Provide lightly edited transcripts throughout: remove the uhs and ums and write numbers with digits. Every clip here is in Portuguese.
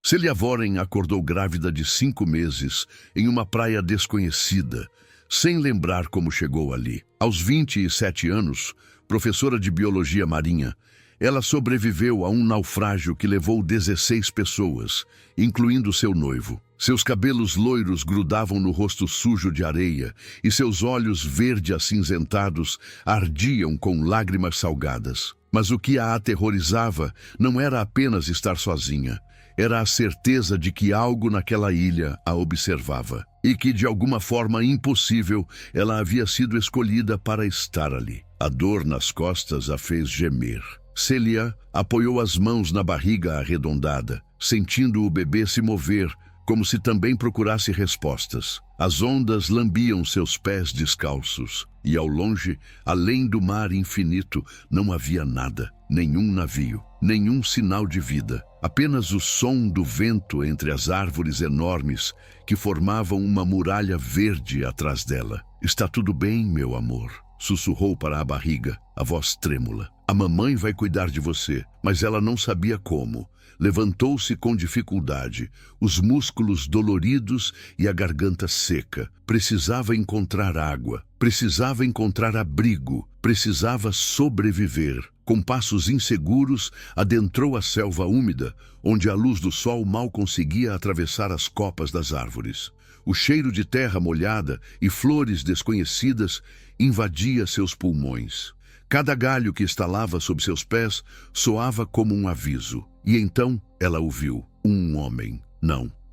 Celia Warren acordou grávida de 5 meses, em uma praia desconhecida, sem lembrar como chegou ali. Aos 27 anos, professora de biologia marinha, ela sobreviveu a um naufrágio que levou 16 pessoas, incluindo seu noivo. Seus cabelos loiros grudavam no rosto sujo de areia e seus olhos verde-acinzentados ardiam com lágrimas salgadas. Mas o que a aterrorizava não era apenas estar sozinha. Era a certeza de que algo naquela ilha a observava e que, de alguma forma impossível, ela havia sido escolhida para estar ali. A dor nas costas a fez gemer. Celia apoiou as mãos na barriga arredondada, sentindo o bebê se mover, como se também procurasse respostas. As ondas lambiam seus pés descalços, e ao longe, além do mar infinito, não havia nada, nenhum navio, nenhum sinal de vida, apenas o som do vento entre as árvores enormes que formavam uma muralha verde atrás dela. "Está tudo bem, meu amor", sussurrou para a barriga, a voz trêmula. "A mamãe vai cuidar de você", mas ela não sabia como. Levantou-se com dificuldade, os músculos doloridos e a garganta seca. Precisava encontrar água, precisava encontrar abrigo, precisava sobreviver. Com passos inseguros, adentrou a selva úmida, onde a luz do sol mal conseguia atravessar as copas das árvores. O cheiro de terra molhada e flores desconhecidas invadia seus pulmões. Cada galho que estalava sob seus pés soava como um aviso. E então ela ouviu um homem.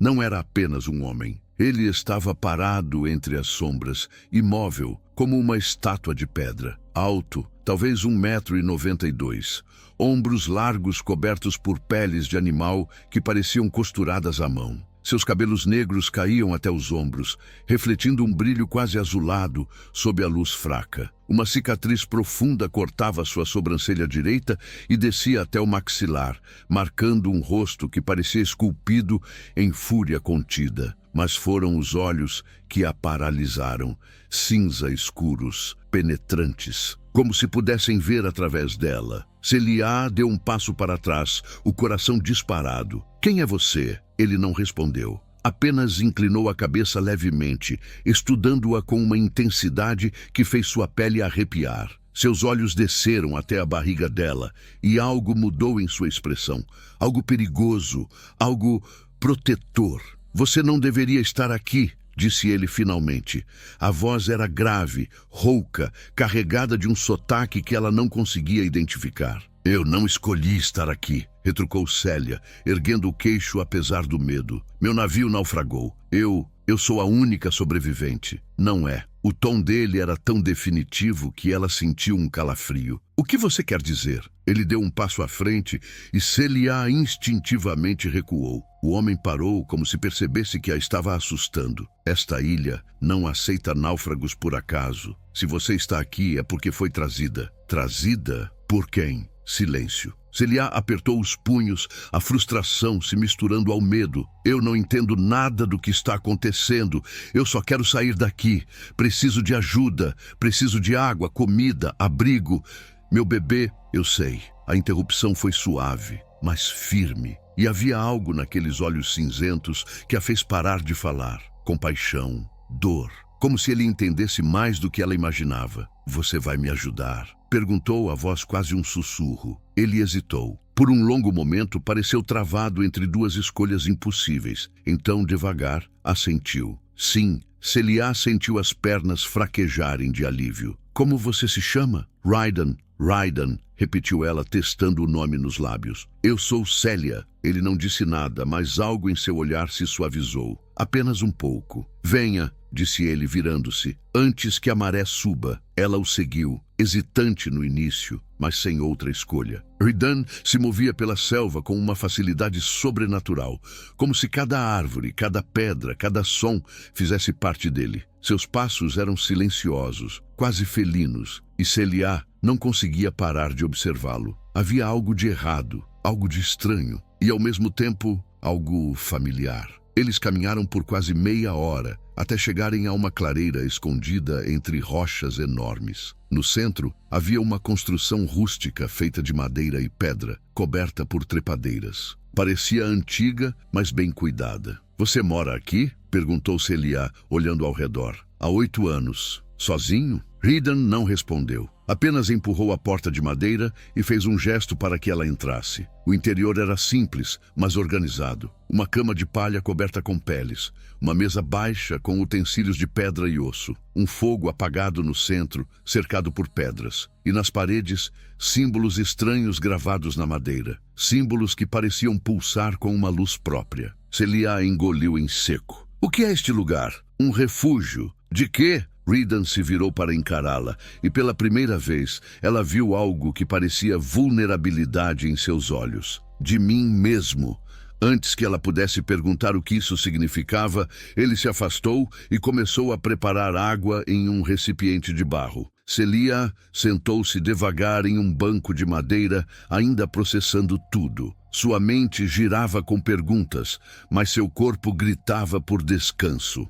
Não era apenas um homem. Ele estava parado entre as sombras, imóvel, como uma estátua de pedra. Alto, talvez 1,92 m. Ombros largos cobertos por peles de animal que pareciam costuradas à mão. Seus cabelos negros caíam até os ombros, refletindo um brilho quase azulado sob a luz fraca. Uma cicatriz profunda cortava sua sobrancelha direita e descia até o maxilar, marcando um rosto que parecia esculpido em fúria contida. Mas foram os olhos que a paralisaram, cinza escuros, penetrantes, como se pudessem ver através dela. Celia deu um passo para trás, o coração disparado. "Quem é você?" Ele não respondeu. Apenas inclinou a cabeça levemente, estudando-a com uma intensidade que fez sua pele arrepiar. Seus olhos desceram até a barriga dela e algo mudou em sua expressão. Algo perigoso, algo protetor. "Você não deveria estar aqui", disse ele finalmente. A voz era grave, rouca, carregada de um sotaque que ela não conseguia identificar. "Eu não escolhi estar aqui", retrucou Celia, erguendo o queixo apesar do medo. "Meu navio naufragou. Eu sou a única sobrevivente." "Não é." O tom dele era tão definitivo que ela sentiu um calafrio. "O que você quer dizer?" Ele deu um passo à frente e Celia instintivamente recuou. O homem parou como se percebesse que a estava assustando. "Esta ilha não aceita náufragos por acaso. Se você está aqui é porque foi trazida." "Trazida? Por quem?" Silêncio. Celia apertou os punhos, a frustração se misturando ao medo. "Eu não entendo nada do que está acontecendo. Eu só quero sair daqui. Preciso de ajuda. Preciso de água, comida, abrigo. Meu bebê..." "Eu sei." A interrupção foi suave, mas firme. E havia algo naqueles olhos cinzentos que a fez parar de falar. Compaixão, dor. Como se ele entendesse mais do que ela imaginava. "Você vai me ajudar?" perguntou, a voz quase um sussurro. Ele hesitou. Por um longo momento pareceu travado entre duas escolhas impossíveis. Então, devagar, assentiu. "Sim." Celia sentiu as pernas fraquejarem de alívio. "Como você se chama?" "Ryden." "Ryden", repetiu ela, testando o nome nos lábios. "Eu sou Celia." Ele não disse nada, mas algo em seu olhar se suavizou. "Apenas um pouco." "Venha", disse ele, virando-se. Antes que a maré suba, ela o seguiu, hesitante no início, mas sem outra escolha. Ryden se movia pela selva com uma facilidade sobrenatural, como se cada árvore, cada pedra, cada som fizesse parte dele. Seus passos eram silenciosos, quase felinos, e Celia não conseguia parar de observá-lo. Havia algo de errado, algo de estranho, e ao mesmo tempo, algo familiar. Eles caminharam por quase meia hora, até chegarem a uma clareira escondida entre rochas enormes. No centro, havia uma construção rústica feita de madeira e pedra, coberta por trepadeiras. Parecia antiga, mas bem cuidada. Você mora aqui? Perguntou Celia, olhando ao redor. Há 8 anos. Sozinho? Redan não respondeu. Apenas empurrou a porta de madeira e fez um gesto para que ela entrasse. O interior era simples, mas organizado. Uma cama de palha coberta com peles, uma mesa baixa com utensílios de pedra e osso, um fogo apagado no centro, cercado por pedras, e nas paredes, símbolos estranhos gravados na madeira, símbolos que pareciam pulsar com uma luz própria. Celia engoliu em seco. O que é este lugar? Um refúgio? De quê? Redan se virou para encará-la, e pela primeira vez ela viu algo que parecia vulnerabilidade em seus olhos. De mim mesmo. Antes que ela pudesse perguntar o que isso significava, ele se afastou e começou a preparar água em um recipiente de barro. Celia sentou-se devagar em um banco de madeira, ainda processando tudo. Sua mente girava com perguntas, mas seu corpo gritava por descanso.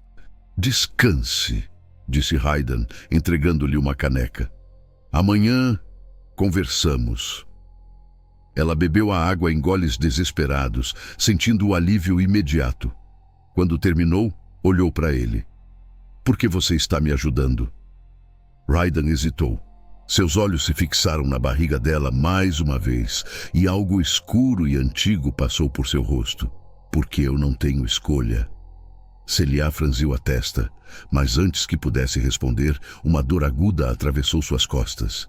Descanse, disse Redan, entregando-lhe uma caneca. Amanhã conversamos. Ela bebeu a água em goles desesperados, sentindo o alívio imediato. Quando terminou, olhou para ele. Por que você está me ajudando? Redan hesitou. Seus olhos se fixaram na barriga dela mais uma vez, e algo escuro e antigo passou por seu rosto. Porque eu não tenho escolha. Celia franziu a testa, mas antes que pudesse responder, uma dor aguda atravessou suas costas.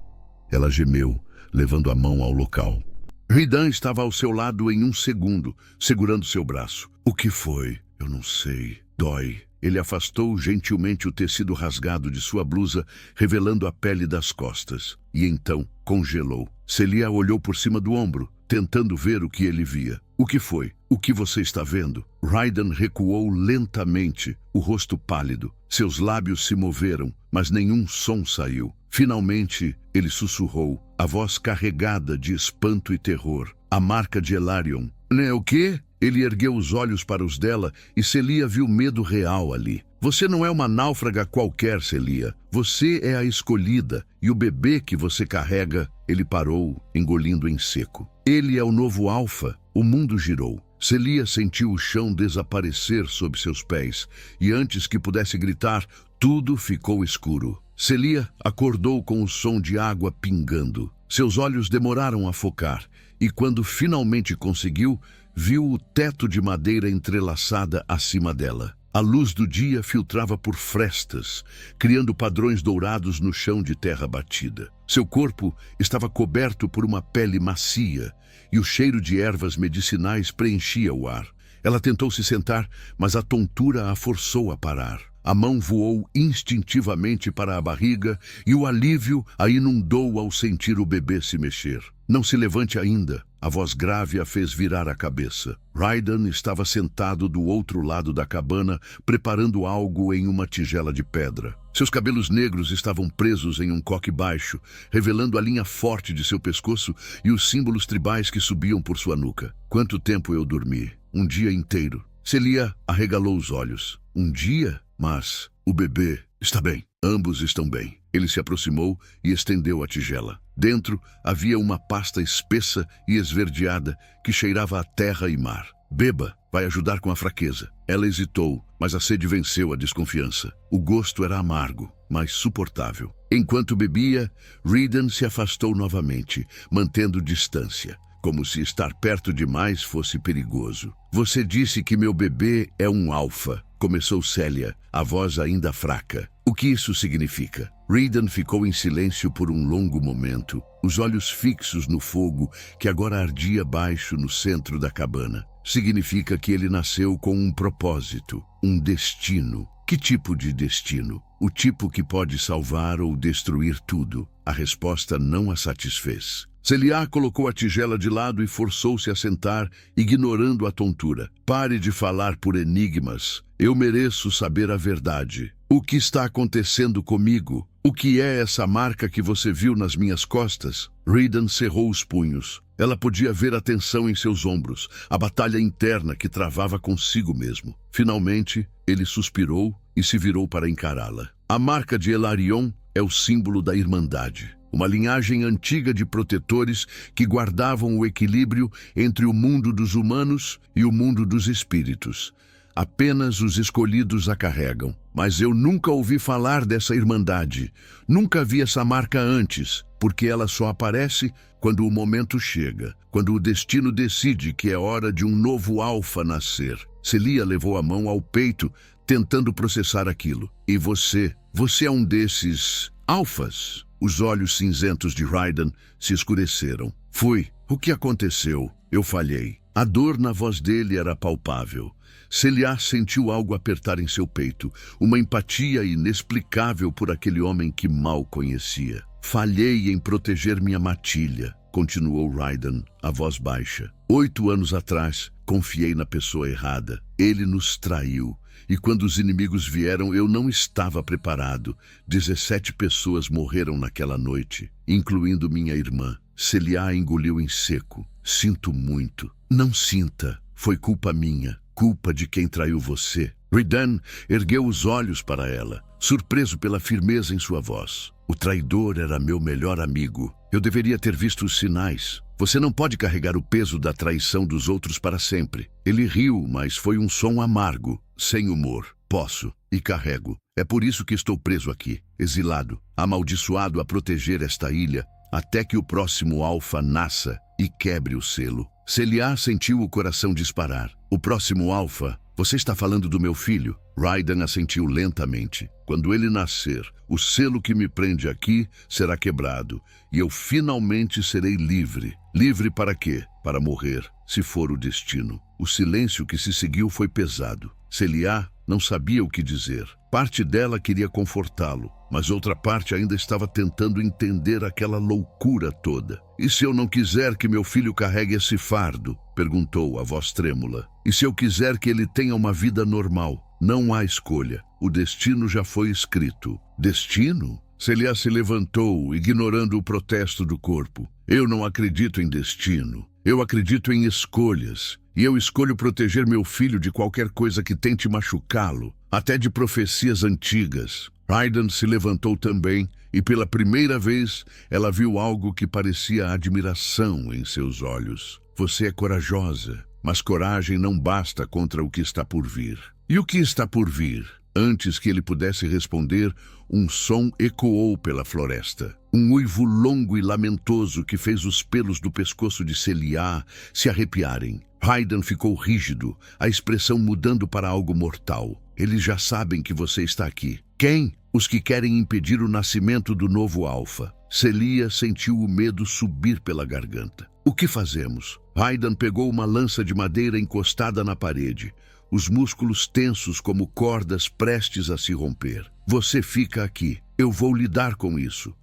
Ela gemeu, levando a mão ao local. Redan estava ao seu lado em um segundo, segurando seu braço. O que foi? Eu não sei. Dói. Ele afastou gentilmente o tecido rasgado de sua blusa, revelando a pele das costas. E então congelou. Celia olhou por cima do ombro, tentando ver o que ele via. O que foi? O que você está vendo? Redan recuou lentamente, o rosto pálido. Seus lábios se moveram, mas nenhum som saiu. Finalmente, ele sussurrou, a voz carregada de espanto e terror. A marca de Elarion. Né, o quê? Ele ergueu os olhos para os dela e Celia viu medo real ali. Você não é uma náufraga qualquer, Celia. Você é a escolhida e o bebê que você carrega... Ele parou, engolindo em seco. Ele é o novo Alfa. O mundo girou. Celia sentiu o chão desaparecer sob seus pés e antes que pudesse gritar, tudo ficou escuro. Celia acordou com o som de água pingando. Seus olhos demoraram a focar e quando finalmente conseguiu, viu o teto de madeira entrelaçada acima dela. A luz do dia filtrava por frestas, criando padrões dourados no chão de terra batida. Seu corpo estava coberto por uma pele macia e o cheiro de ervas medicinais preenchia o ar. Ela tentou se sentar, mas a tontura a forçou a parar. A mão voou instintivamente para a barriga e o alívio a inundou ao sentir o bebê se mexer. Não se levante ainda. A voz grave a fez virar a cabeça. Redan estava sentado do outro lado da cabana, preparando algo em uma tigela de pedra. Seus cabelos negros estavam presos em um coque baixo, revelando a linha forte de seu pescoço e os símbolos tribais que subiam por sua nuca. Quanto tempo eu dormi? Um dia inteiro. Celia arregalou os olhos. Um dia? Mas o bebê está bem. Ambos estão bem. Ele se aproximou e estendeu a tigela. Dentro havia uma pasta espessa e esverdeada que cheirava a terra e mar. Beba, vai ajudar com a fraqueza. Ela hesitou, mas a sede venceu a desconfiança. O gosto era amargo, mas suportável. Enquanto bebia, Redan se afastou novamente, mantendo distância, como se estar perto demais fosse perigoso. Você disse que meu bebê é um alfa, começou Celia, a voz ainda fraca. O que isso significa? Redan ficou em silêncio por um longo momento, os olhos fixos no fogo que agora ardia baixo no centro da cabana. Significa que ele nasceu com um propósito, um destino. Que tipo de destino? O tipo que pode salvar ou destruir tudo. A resposta não a satisfez. Celia colocou a tigela de lado e forçou-se a sentar, ignorando a tontura. Pare de falar por enigmas. Eu mereço saber a verdade. O que está acontecendo comigo? O que é essa marca que você viu nas minhas costas? Redan cerrou os punhos. Ela podia ver a tensão em seus ombros, a batalha interna que travava consigo mesmo. Finalmente, ele suspirou e se virou para encará-la. A marca de Elarion é o símbolo da Irmandade. uma linhagem antiga de protetores que guardavam o equilíbrio entre o mundo dos humanos e o mundo dos espíritos. Apenas os escolhidos a carregam. Mas eu nunca ouvi falar dessa irmandade. Nunca vi essa marca antes, porque ela só aparece quando o momento chega, quando o destino decide que é hora de um novo alfa nascer. Celia levou a mão ao peito, tentando processar aquilo. E você é um desses alfas? Os olhos cinzentos de Raiden se escureceram. Fui. O que aconteceu? Eu falhei. A dor na voz dele era palpável. Celia sentiu algo apertar em seu peito, uma empatia inexplicável por aquele homem que mal conhecia. Falhei em proteger minha matilha, continuou Raiden, a voz baixa. 8 anos atrás, confiei na pessoa errada. Ele nos traiu. E quando os inimigos vieram, eu não estava preparado. 17 pessoas morreram naquela noite, incluindo minha irmã. Celia engoliu em seco. Sinto muito. Não sinta. Foi culpa minha. Culpa de quem traiu você. Raiden ergueu os olhos para ela, surpreso pela firmeza em sua voz. O traidor era meu melhor amigo. Eu deveria ter visto os sinais. Você não pode carregar o peso da traição dos outros para sempre. Ele riu, mas foi um som amargo, sem humor. Posso, e carrego. É por isso que estou preso aqui, exilado, amaldiçoado a proteger esta ilha, até que o próximo alfa nasça e quebre o selo. Celia sentiu o coração disparar. O próximo alfa? Você está falando do meu filho? Raiden assentiu lentamente. Quando ele nascer, o selo que me prende aqui será quebrado, e eu finalmente serei livre. Livre para quê? Para morrer, se for o destino. O silêncio que se seguiu foi pesado. Celia não sabia o que dizer. Parte dela queria confortá-lo, mas outra parte ainda estava tentando entender aquela loucura toda. E se eu não quiser que meu filho carregue esse fardo? Perguntou a voz trêmula. E se eu quiser que ele tenha uma vida normal? Não há escolha. O destino já foi escrito. Destino? Celia se levantou, ignorando o protesto do corpo. Eu não acredito em destino. Eu acredito em escolhas. E eu escolho proteger meu filho de qualquer coisa que tente machucá-lo, até de profecias antigas. Raiden se levantou também, e pela primeira vez ela viu algo que parecia admiração em seus olhos. Você é corajosa, mas coragem não basta contra o que está por vir. E o que está por vir? Antes que ele pudesse responder, um som ecoou pela floresta. Um uivo longo e lamentoso que fez os pelos do pescoço de Celia se arrepiarem. Raiden ficou rígido, a expressão mudando para algo mortal. Eles já sabem que você está aqui. Quem? Os que querem impedir o nascimento do novo alfa. Celia sentiu o medo subir pela garganta. O que fazemos? Raiden pegou uma lança de madeira encostada na parede, os músculos tensos como cordas prestes a se romper. Você fica aqui. Eu vou lidar com isso.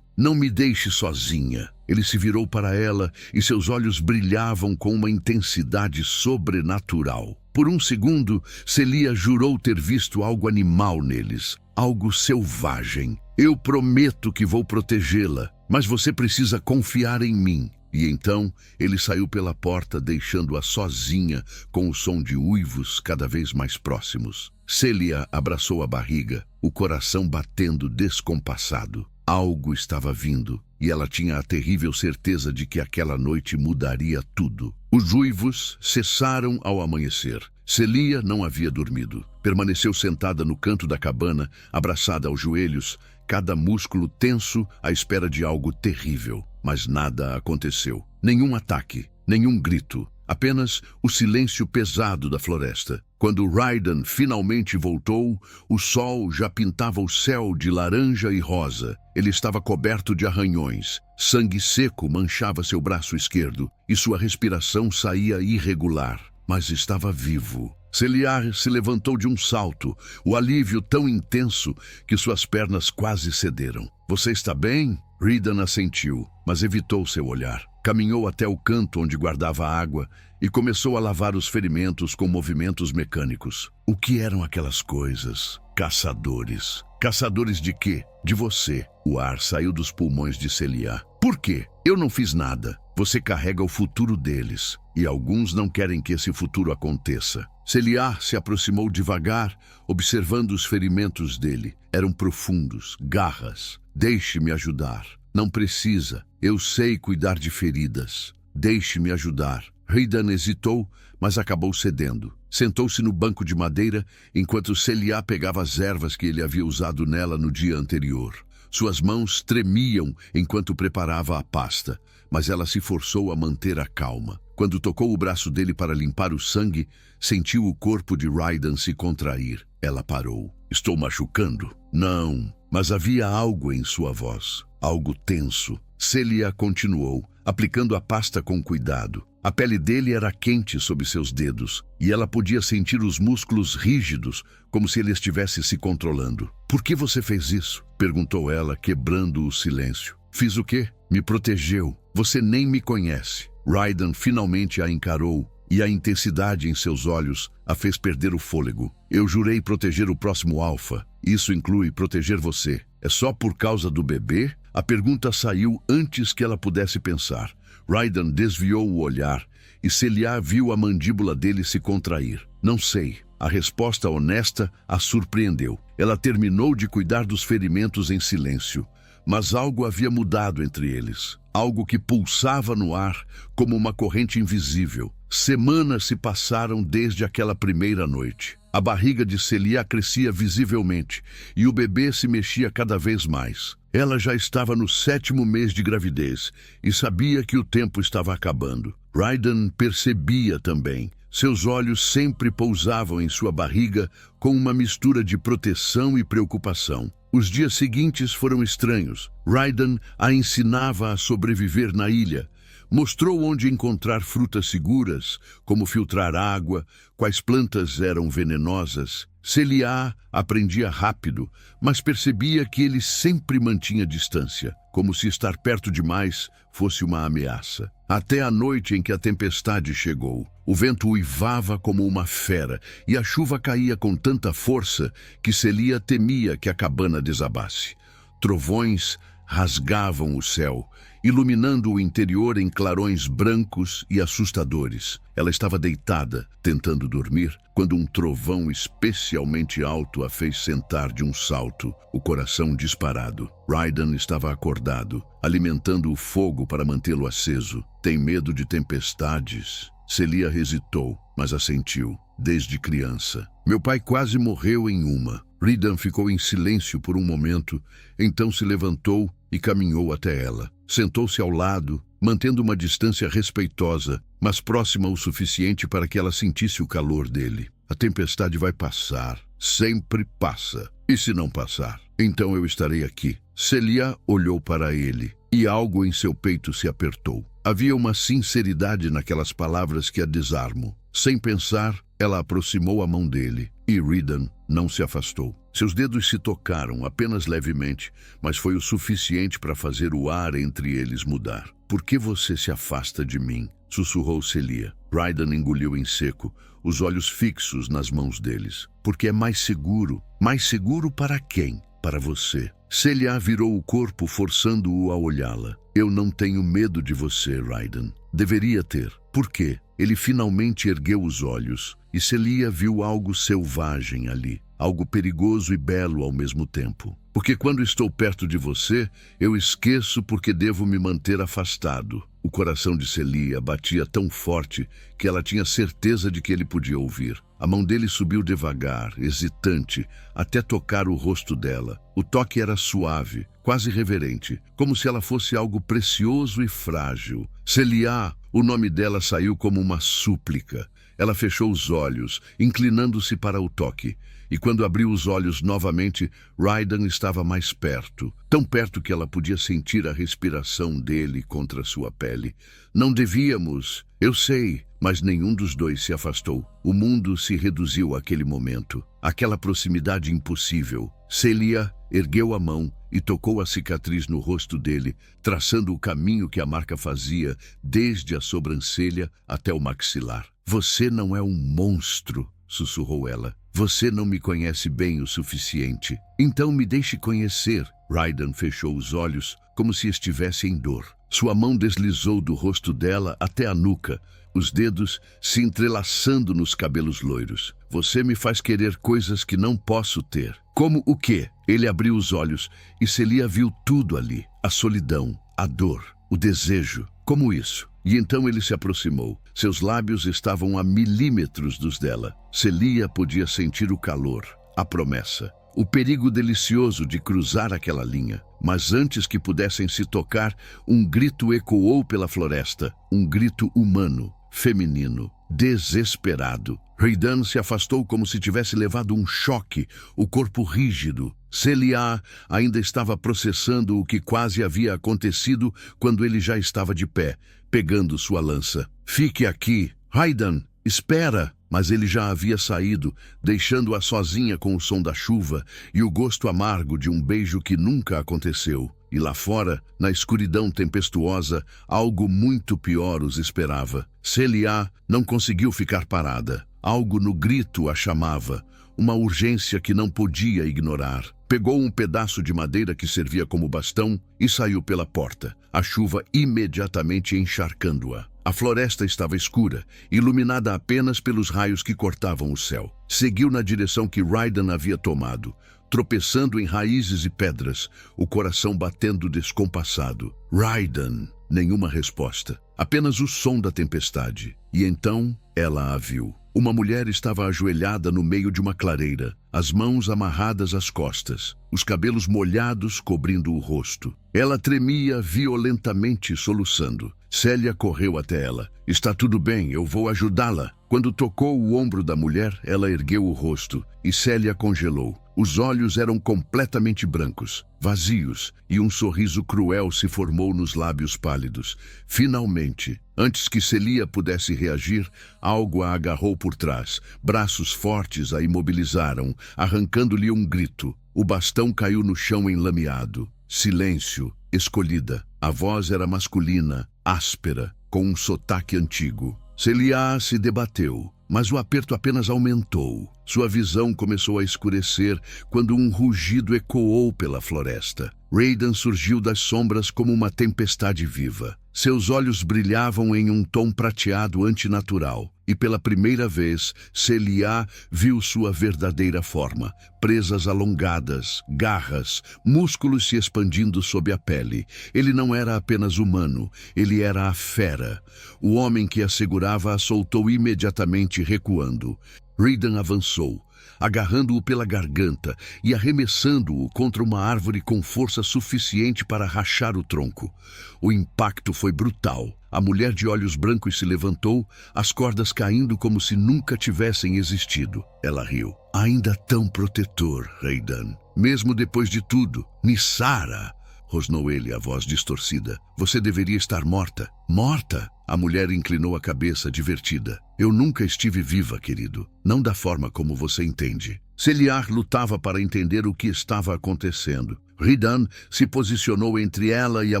Não me deixe sozinha. Ele se virou para ela e seus olhos brilhavam com uma intensidade sobrenatural. Por um segundo, Celia jurou ter visto algo animal neles, algo selvagem. Eu prometo que vou protegê-la, mas você precisa confiar em mim. E então ele saiu pela porta, deixando-a sozinha com o som de uivos cada vez mais próximos. Celia abraçou a barriga, o coração batendo descompassado. Algo estava vindo, e ela tinha a terrível certeza de que aquela noite mudaria tudo. Os uivos cessaram ao amanhecer. Celia não havia dormido. Permaneceu sentada no canto da cabana, abraçada aos joelhos, cada músculo tenso à espera de algo terrível. Mas nada aconteceu. Nenhum ataque, nenhum grito. Apenas o silêncio pesado da floresta. Quando Raiden finalmente voltou, o sol já pintava o céu de laranja e rosa. Ele estava coberto de arranhões. Sangue seco manchava seu braço esquerdo e sua respiração saía irregular. Mas estava vivo. Celia se levantou de um salto, o alívio tão intenso que suas pernas quase cederam. Você está bem? Raiden assentiu, mas evitou seu olhar. Caminhou até o canto onde guardava água e começou a lavar os ferimentos com movimentos mecânicos. O que eram aquelas coisas? Caçadores. Caçadores de quê? De você. O ar saiu dos pulmões de Celia. Por quê? Eu não fiz nada. Você carrega o futuro deles, e alguns não querem que esse futuro aconteça. Celia se aproximou devagar, observando os ferimentos dele. Eram profundos, garras. Deixe-me ajudar. Não precisa. Eu sei cuidar de feridas. Deixe-me ajudar. Rhydan hesitou, mas acabou cedendo. Sentou-se no banco de madeira enquanto Celia pegava as ervas que ele havia usado nela no dia anterior. Suas mãos tremiam enquanto preparava a pasta, mas ela se forçou a manter a calma. Quando tocou o braço dele para limpar o sangue, sentiu o corpo de Rhydan se contrair. Ela parou. Estou machucando? Não, mas havia algo em sua voz, algo tenso. Celia continuou, aplicando a pasta com cuidado. A pele dele era quente sob seus dedos, e ela podia sentir os músculos rígidos, como se ele estivesse se controlando. Por que você fez isso? Perguntou ela, quebrando o silêncio. Fiz o quê? Me protegeu. Você nem me conhece. Rhydan finalmente a encarou, e a intensidade em seus olhos a fez perder o fôlego. Eu jurei proteger o próximo alfa. Isso inclui proteger você. É só por causa do bebê? A pergunta saiu antes que ela pudesse pensar. Rhydan desviou o olhar e Celia viu a mandíbula dele se contrair. Não sei. A resposta honesta a surpreendeu. Ela terminou de cuidar dos ferimentos em silêncio, mas algo havia mudado entre eles. Algo que pulsava no ar como uma corrente invisível. Semanas se passaram desde aquela primeira noite. A barriga de Celia crescia visivelmente e o bebê se mexia cada vez mais. Ela já estava no 7º mês de gravidez e sabia que o tempo estava acabando. Rhydan percebia também. Seus olhos sempre pousavam em sua barriga com uma mistura de proteção e preocupação. Os dias seguintes foram estranhos. Rhydan a ensinava a sobreviver na ilha. Mostrou onde encontrar frutas seguras, como filtrar água, quais plantas eram venenosas. Celia aprendia rápido, mas percebia que ele sempre mantinha distância, como se estar perto demais fosse uma ameaça. Até a noite em que a tempestade chegou. O vento uivava como uma fera e a chuva caía com tanta força que Celia temia que a cabana desabasse. Trovões rasgavam o céu, iluminando o interior em clarões brancos e assustadores. Ela estava deitada, tentando dormir, quando um trovão especialmente alto a fez sentar de um salto, o coração disparado. Rhydan estava acordado, alimentando o fogo para mantê-lo aceso. Tem medo de tempestades? Celia hesitou, mas assentiu. Desde criança. Meu pai quase morreu em uma. Rhydan ficou em silêncio por um momento, então se levantou e caminhou até ela. Sentou-se ao lado, mantendo uma distância respeitosa, mas próxima o suficiente para que ela sentisse o calor dele. A tempestade vai passar. Sempre passa. E se não passar? Então eu estarei aqui. Celia olhou para ele, e algo em seu peito se apertou. Havia uma sinceridade naquelas palavras que a desarmou. Sem pensar, ela aproximou a mão dele, e Rhydan não se afastou. Seus dedos se tocaram apenas levemente, mas foi o suficiente para fazer o ar entre eles mudar. Por que você se afasta de mim? Sussurrou Celia. Rhydan engoliu em seco, os olhos fixos nas mãos deles. Porque é mais seguro. Mais seguro para quem? Para você. Celia virou o corpo, forçando-o a olhá-la. Eu não tenho medo de você, Rhydan. Deveria ter. Por quê? Ele finalmente ergueu os olhos, e Celia viu algo selvagem ali. Algo perigoso e belo ao mesmo tempo. Porque quando estou perto de você, eu esqueço porque devo me manter afastado. O coração de Celia batia tão forte que ela tinha certeza de que ele podia ouvir. A mão dele subiu devagar, hesitante, até tocar o rosto dela. O toque era suave, quase reverente, como se ela fosse algo precioso e frágil. Celia, o nome dela saiu como uma súplica. Ela fechou os olhos, inclinando-se para o toque. E quando abriu os olhos novamente, Rhydan estava mais perto. Tão perto que ela podia sentir a respiração dele contra sua pele. Não devíamos, eu sei, mas nenhum dos dois se afastou. O mundo se reduziu àquele momento. Aquela proximidade impossível. Celia ergueu a mão e tocou a cicatriz no rosto dele, traçando o caminho que a marca fazia desde a sobrancelha até o maxilar. Você não é um monstro, sussurrou ela. Você não me conhece bem o suficiente. Então me deixe conhecer. Rhydan fechou os olhos, como se estivesse em dor. Sua mão deslizou do rosto dela até a nuca, os dedos se entrelaçando nos cabelos loiros. Você me faz querer coisas que não posso ter. Como o quê? Ele abriu os olhos e Celia viu tudo ali. a solidão, a dor, o desejo. Como isso? E então ele se aproximou. Seus lábios estavam a milímetros dos dela. Celia podia sentir o calor, a promessa, o perigo delicioso de cruzar aquela linha. Mas antes que pudessem se tocar, um grito ecoou pela floresta. Um grito humano, feminino, desesperado. Reidan se afastou como se tivesse levado um choque, o corpo rígido. Celia ainda estava processando o que quase havia acontecido quando ele já estava de pé, pegando sua lança. Fique aqui, Reidan, espera! Mas ele já havia saído, deixando-a sozinha com o som da chuva e o gosto amargo de um beijo que nunca aconteceu. E lá fora, na escuridão tempestuosa, algo muito pior os esperava. Celia não conseguiu ficar parada. Algo no grito a chamava, uma urgência que não podia ignorar. Pegou um pedaço de madeira que servia como bastão e saiu pela porta, a chuva imediatamente encharcando-a. A floresta estava escura, iluminada apenas pelos raios que cortavam o céu. Seguiu na direção que Reidan havia tomado, tropeçando em raízes e pedras, o coração batendo descompassado. Reidan! Nenhuma resposta, apenas o som da tempestade. E então ela a viu. Uma mulher estava ajoelhada no meio de uma clareira, as mãos amarradas às costas, os cabelos molhados cobrindo o rosto. Ela tremia violentamente, soluçando. Célia correu até ela. Está tudo bem, eu vou ajudá-la. Quando tocou o ombro da mulher, ela ergueu o rosto e Célia congelou. Os olhos eram completamente brancos, vazios, e um sorriso cruel se formou nos lábios pálidos. Finalmente, antes que Celia pudesse reagir, algo a agarrou por trás. Braços fortes a imobilizaram, arrancando-lhe um grito. O bastão caiu no chão enlameado. Silêncio, escolhida. A voz era masculina, áspera, com um sotaque antigo. Celia se debateu, mas o aperto apenas aumentou. Sua visão começou a escurecer quando um rugido ecoou pela floresta. Reidan surgiu das sombras como uma tempestade viva. Seus olhos brilhavam em um tom prateado antinatural. E pela primeira vez, Celia viu sua verdadeira forma. Presas alongadas, garras, músculos se expandindo sob a pele. Ele não era apenas humano, ele era a fera. O homem que a segurava a soltou imediatamente, recuando. Reidan avançou, agarrando-o pela garganta e arremessando-o contra uma árvore com força suficiente para rachar o tronco. O impacto foi brutal. A mulher de olhos brancos se levantou, as cordas caindo como se nunca tivessem existido. Ela riu. Ainda tão protetor, Reidan. Mesmo depois de tudo. Nissara! Rosnou ele, a voz distorcida. Você deveria estar morta. Morta? A mulher inclinou a cabeça, divertida. Eu nunca estive viva, querido. Não da forma como você entende. Celia lutava para entender o que estava acontecendo. Reidan se posicionou entre ela e a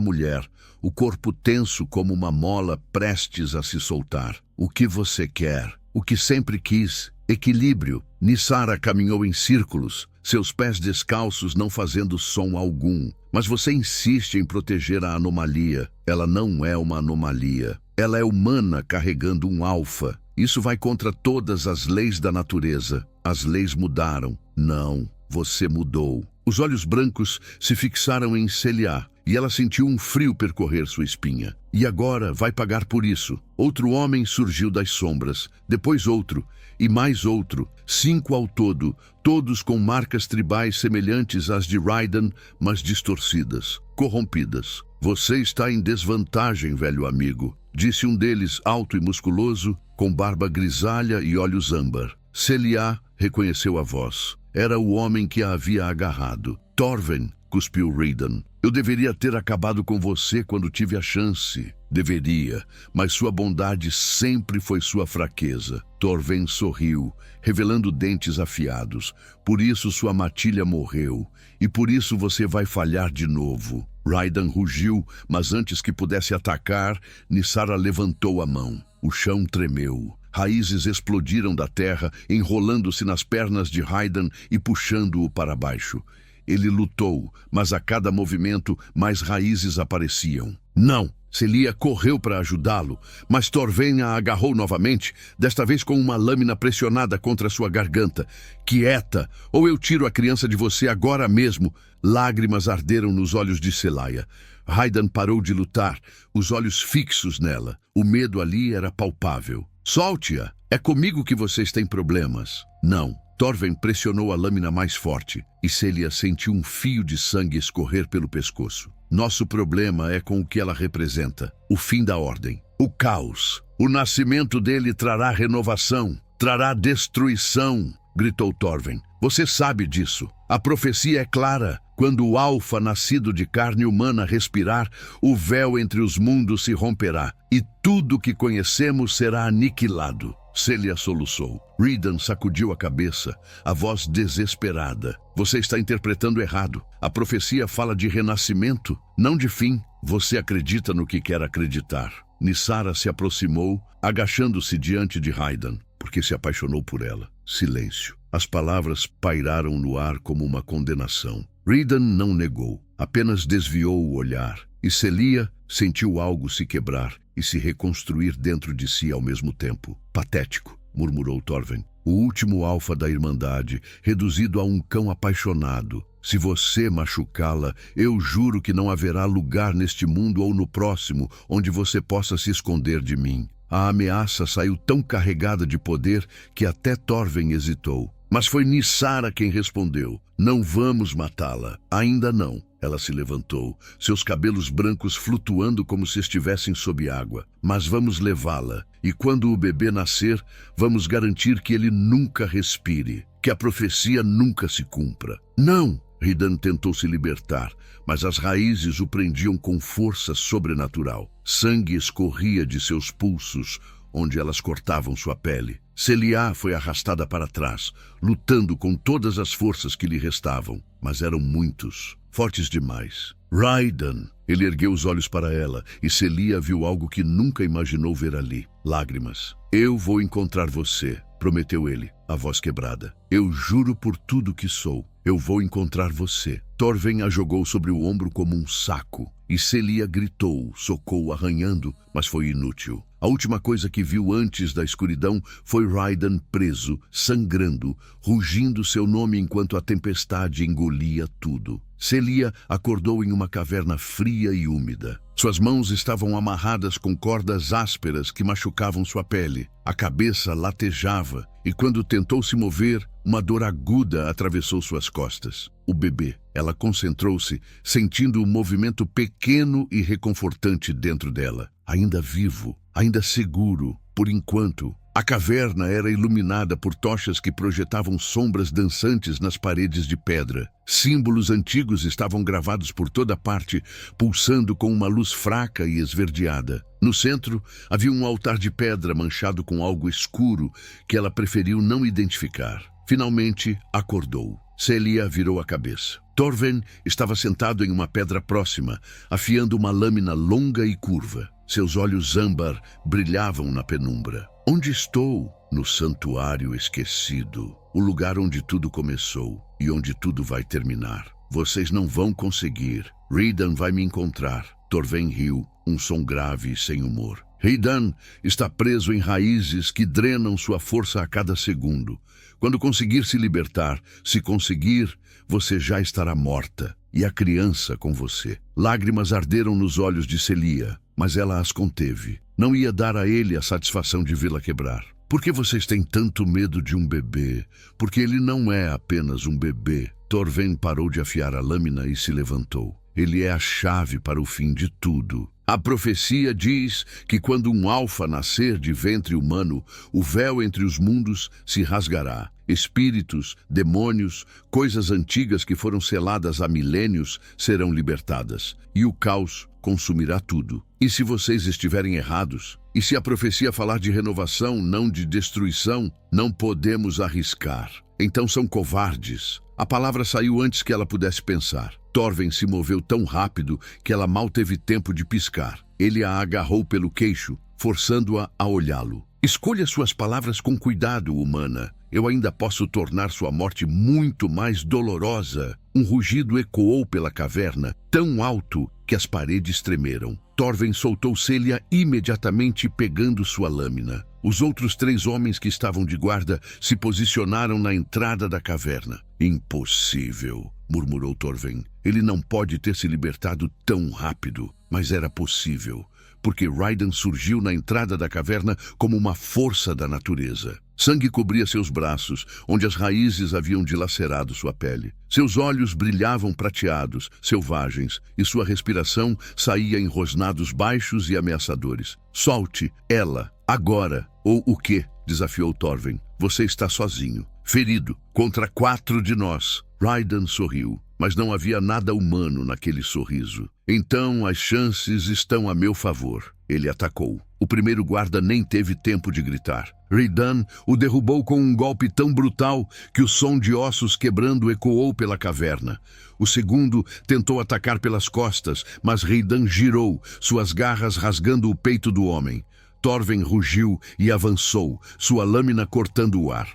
mulher, o corpo tenso como uma mola prestes a se soltar. O que você quer? O que sempre quis? Equilíbrio. Nissara caminhou em círculos, seus pés descalços não fazendo som algum. Mas você insiste em proteger a anomalia. Ela não é uma anomalia. Ela é humana carregando um alfa. Isso vai contra todas as leis da natureza. As leis mudaram. Não, você mudou. Os olhos brancos se fixaram em Celia e ela sentiu um frio percorrer sua espinha. E agora vai pagar por isso. Outro homem surgiu das sombras, depois outro, e mais outro, 5 ao todo, todos com marcas tribais semelhantes às de Reidan, mas distorcidas, corrompidas. Você está em desvantagem, velho amigo, disse um deles, alto e musculoso, com barba grisalha e olhos âmbar. Celia reconheceu a voz. Era o homem que a havia agarrado. Torven, cuspiu Reidan. Eu deveria ter acabado com você quando tive a chance. Deveria, mas sua bondade sempre foi sua fraqueza. Torven sorriu, revelando dentes afiados. Por isso sua matilha morreu, e por isso você vai falhar de novo. Reidan rugiu, mas antes que pudesse atacar, Nissara levantou a mão. O chão tremeu. Raízes explodiram da terra, enrolando-se nas pernas de Reidan e puxando-o para baixo. Ele lutou, mas a cada movimento, mais raízes apareciam. Não! Celia correu para ajudá-lo, mas Torven a agarrou novamente, desta vez com uma lâmina pressionada contra sua garganta. Quieta, ou eu tiro a criança de você agora mesmo. Lágrimas arderam nos olhos de Celaya. Raidan parou de lutar, os olhos fixos nela. O medo ali era palpável. Solte-a! É comigo que vocês têm problemas. Não. Torven pressionou a lâmina mais forte e Celia sentiu um fio de sangue escorrer pelo pescoço. Nosso problema é com o que ela representa, o fim da ordem, o caos. O nascimento dele trará renovação, trará destruição, gritou Torven. Você sabe disso. A profecia é clara. Quando o alfa nascido de carne humana respirar, o véu entre os mundos se romperá e tudo que conhecemos será aniquilado. Celia soluçou. Rhydan sacudiu a cabeça, a voz desesperada. Você está interpretando errado. A profecia fala de renascimento, não de fim. Você acredita no que quer acreditar. Nissara se aproximou, agachando-se diante de Rhydan, porque se apaixonou por ela. Silêncio. As palavras pairaram no ar como uma condenação. Rhydan não negou, apenas desviou o olhar. E Celia sentiu algo se quebrar e se reconstruir dentro de si ao mesmo tempo. Patético, murmurou Torven. O último alfa da Irmandade, reduzido a um cão apaixonado. Se você machucá-la, eu juro que não haverá lugar neste mundo ou no próximo onde você possa se esconder de mim. A ameaça saiu tão carregada de poder que até Torven hesitou. Mas foi Nissara quem respondeu. Não vamos matá-la. Ainda não. Ela se levantou, seus cabelos brancos flutuando como se estivessem sob água. Mas vamos levá-la. E quando o bebê nascer, vamos garantir que ele nunca respire, que a profecia nunca se cumpra. Não! Rhydan tentou se libertar, mas as raízes o prendiam com força sobrenatural. Sangue escorria de seus pulsos, onde elas cortavam sua pele. Celia foi arrastada para trás, lutando com todas as forças que lhe restavam. Mas eram muitos, fortes demais. Rhydan! Ele ergueu os olhos para ela, e Celia viu algo que nunca imaginou ver ali. Lágrimas. Eu vou encontrar você, prometeu ele, a voz quebrada. Eu juro por tudo que sou. Eu vou encontrar você. Torven a jogou sobre o ombro como um saco, e Celia gritou, socou arranhando, mas foi inútil. A última coisa que viu antes da escuridão foi Rhydan preso, sangrando, rugindo seu nome enquanto a tempestade engolia tudo. Celia acordou em uma caverna fria e úmida. Suas mãos estavam amarradas com cordas ásperas que machucavam sua pele. A cabeça latejava e quando tentou se mover, uma dor aguda atravessou suas costas. O bebê. Ela concentrou-se, sentindo um movimento pequeno e reconfortante dentro dela. Ainda vivo, ainda seguro, por enquanto. A caverna era iluminada por tochas que projetavam sombras dançantes nas paredes de pedra. Símbolos antigos estavam gravados por toda parte, pulsando com uma luz fraca e esverdeada. No centro, havia um altar de pedra manchado com algo escuro que ela preferiu não identificar. Finalmente, acordou. Celia virou a cabeça. Torven estava sentado em uma pedra próxima, afiando uma lâmina longa e curva. Seus olhos âmbar brilhavam na penumbra. Onde estou? No santuário esquecido. O lugar onde tudo começou e onde tudo vai terminar. Vocês não vão conseguir. Rhydan vai me encontrar. Torven riu, um som grave e sem humor. Rhydan está preso em raízes que drenam sua força a cada segundo. Quando conseguir se libertar, se conseguir, você já estará morta. E a criança com você. Lágrimas arderam nos olhos de Celia, mas ela as conteve. Não ia dar a ele a satisfação de vê-la quebrar. Por que vocês têm tanto medo de um bebê? Porque ele não é apenas um bebê. Torven parou de afiar a lâmina e se levantou. Ele é a chave para o fim de tudo. A profecia diz que quando um alfa nascer de ventre humano, o véu entre os mundos se rasgará. Espíritos, demônios, coisas antigas que foram seladas há milênios serão libertadas. E o caos consumirá tudo. E se vocês estiverem errados? E se a profecia falar de renovação, não de destruição? Não podemos arriscar. Então são covardes. A palavra saiu antes que ela pudesse pensar. Torven se moveu tão rápido que ela mal teve tempo de piscar. Ele a agarrou pelo queixo, forçando-a a olhá-lo. Escolha suas palavras com cuidado, humana. Eu ainda posso tornar sua morte muito mais dolorosa. Um rugido ecoou pela caverna, tão alto que as paredes tremeram. Torven soltou Celia imediatamente, pegando sua lâmina. Os outros 3 homens que estavam de guarda se posicionaram na entrada da caverna. Impossível, murmurou Torven. Ele não pode ter se libertado tão rápido. Mas era possível, porque Raiden surgiu na entrada da caverna como uma força da natureza. Sangue cobria seus braços, onde as raízes haviam dilacerado sua pele. Seus olhos brilhavam prateados, selvagens, e sua respiração saía em rosnados baixos e ameaçadores. Solte ela, agora, ou o quê? Desafiou Torven. Você está sozinho, ferido, contra 4 de nós. Raiden sorriu, mas não havia nada humano naquele sorriso. Então as chances estão a meu favor. Ele atacou. O primeiro guarda nem teve tempo de gritar. Raiden o derrubou com um golpe tão brutal que o som de ossos quebrando ecoou pela caverna. O segundo tentou atacar pelas costas, mas Raiden girou, suas garras rasgando o peito do homem. Torven rugiu e avançou, sua lâmina cortando o ar.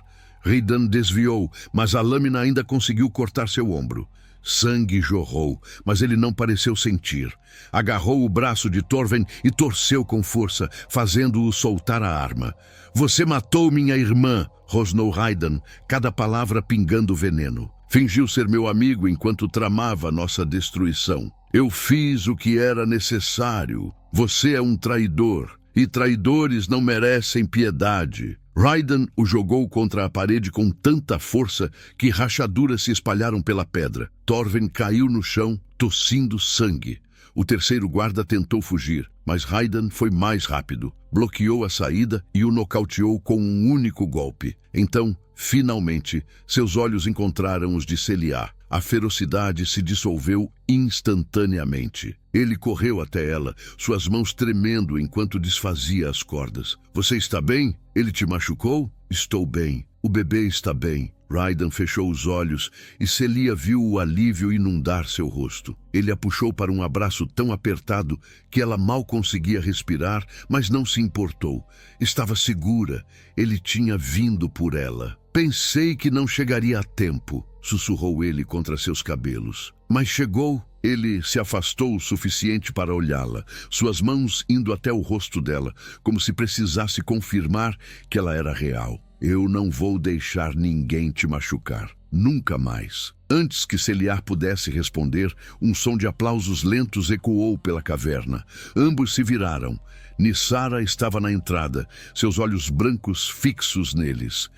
Raiden desviou, mas a lâmina ainda conseguiu cortar seu ombro. Sangue jorrou, mas ele não pareceu sentir. Agarrou o braço de Torven e torceu com força, fazendo-o soltar a arma. Você matou minha irmã, rosnou Raiden, cada palavra pingando veneno. Fingiu ser meu amigo enquanto tramava nossa destruição. Eu fiz o que era necessário. Você é um traidor, e traidores não merecem piedade. Raiden o jogou contra a parede com tanta força que rachaduras se espalharam pela pedra. Torven caiu no chão, tossindo sangue. O terceiro guarda tentou fugir, mas Raiden foi mais rápido. Bloqueou a saída e o nocauteou com um único golpe. Então, finalmente, seus olhos encontraram os de Celia. A ferocidade se dissolveu instantaneamente. Ele correu até ela, suas mãos tremendo enquanto desfazia as cordas. Você está bem? Ele te machucou? Estou bem. O bebê está bem. Raiden fechou os olhos e Celia viu o alívio inundar seu rosto. Ele a puxou para um abraço tão apertado que ela mal conseguia respirar, mas não se importou. Estava segura. Ele tinha vindo por ela. Pensei que não chegaria a tempo, sussurrou ele contra seus cabelos. Mas chegou. Ele se afastou o suficiente para olhá-la, suas mãos indo até o rosto dela, como se precisasse confirmar que ela era real. Eu não vou deixar ninguém te machucar. Nunca mais. Antes que Celia pudesse responder, um som de aplausos lentos ecoou pela caverna. Ambos se viraram. Nissara estava na entrada, seus olhos brancos fixos neles.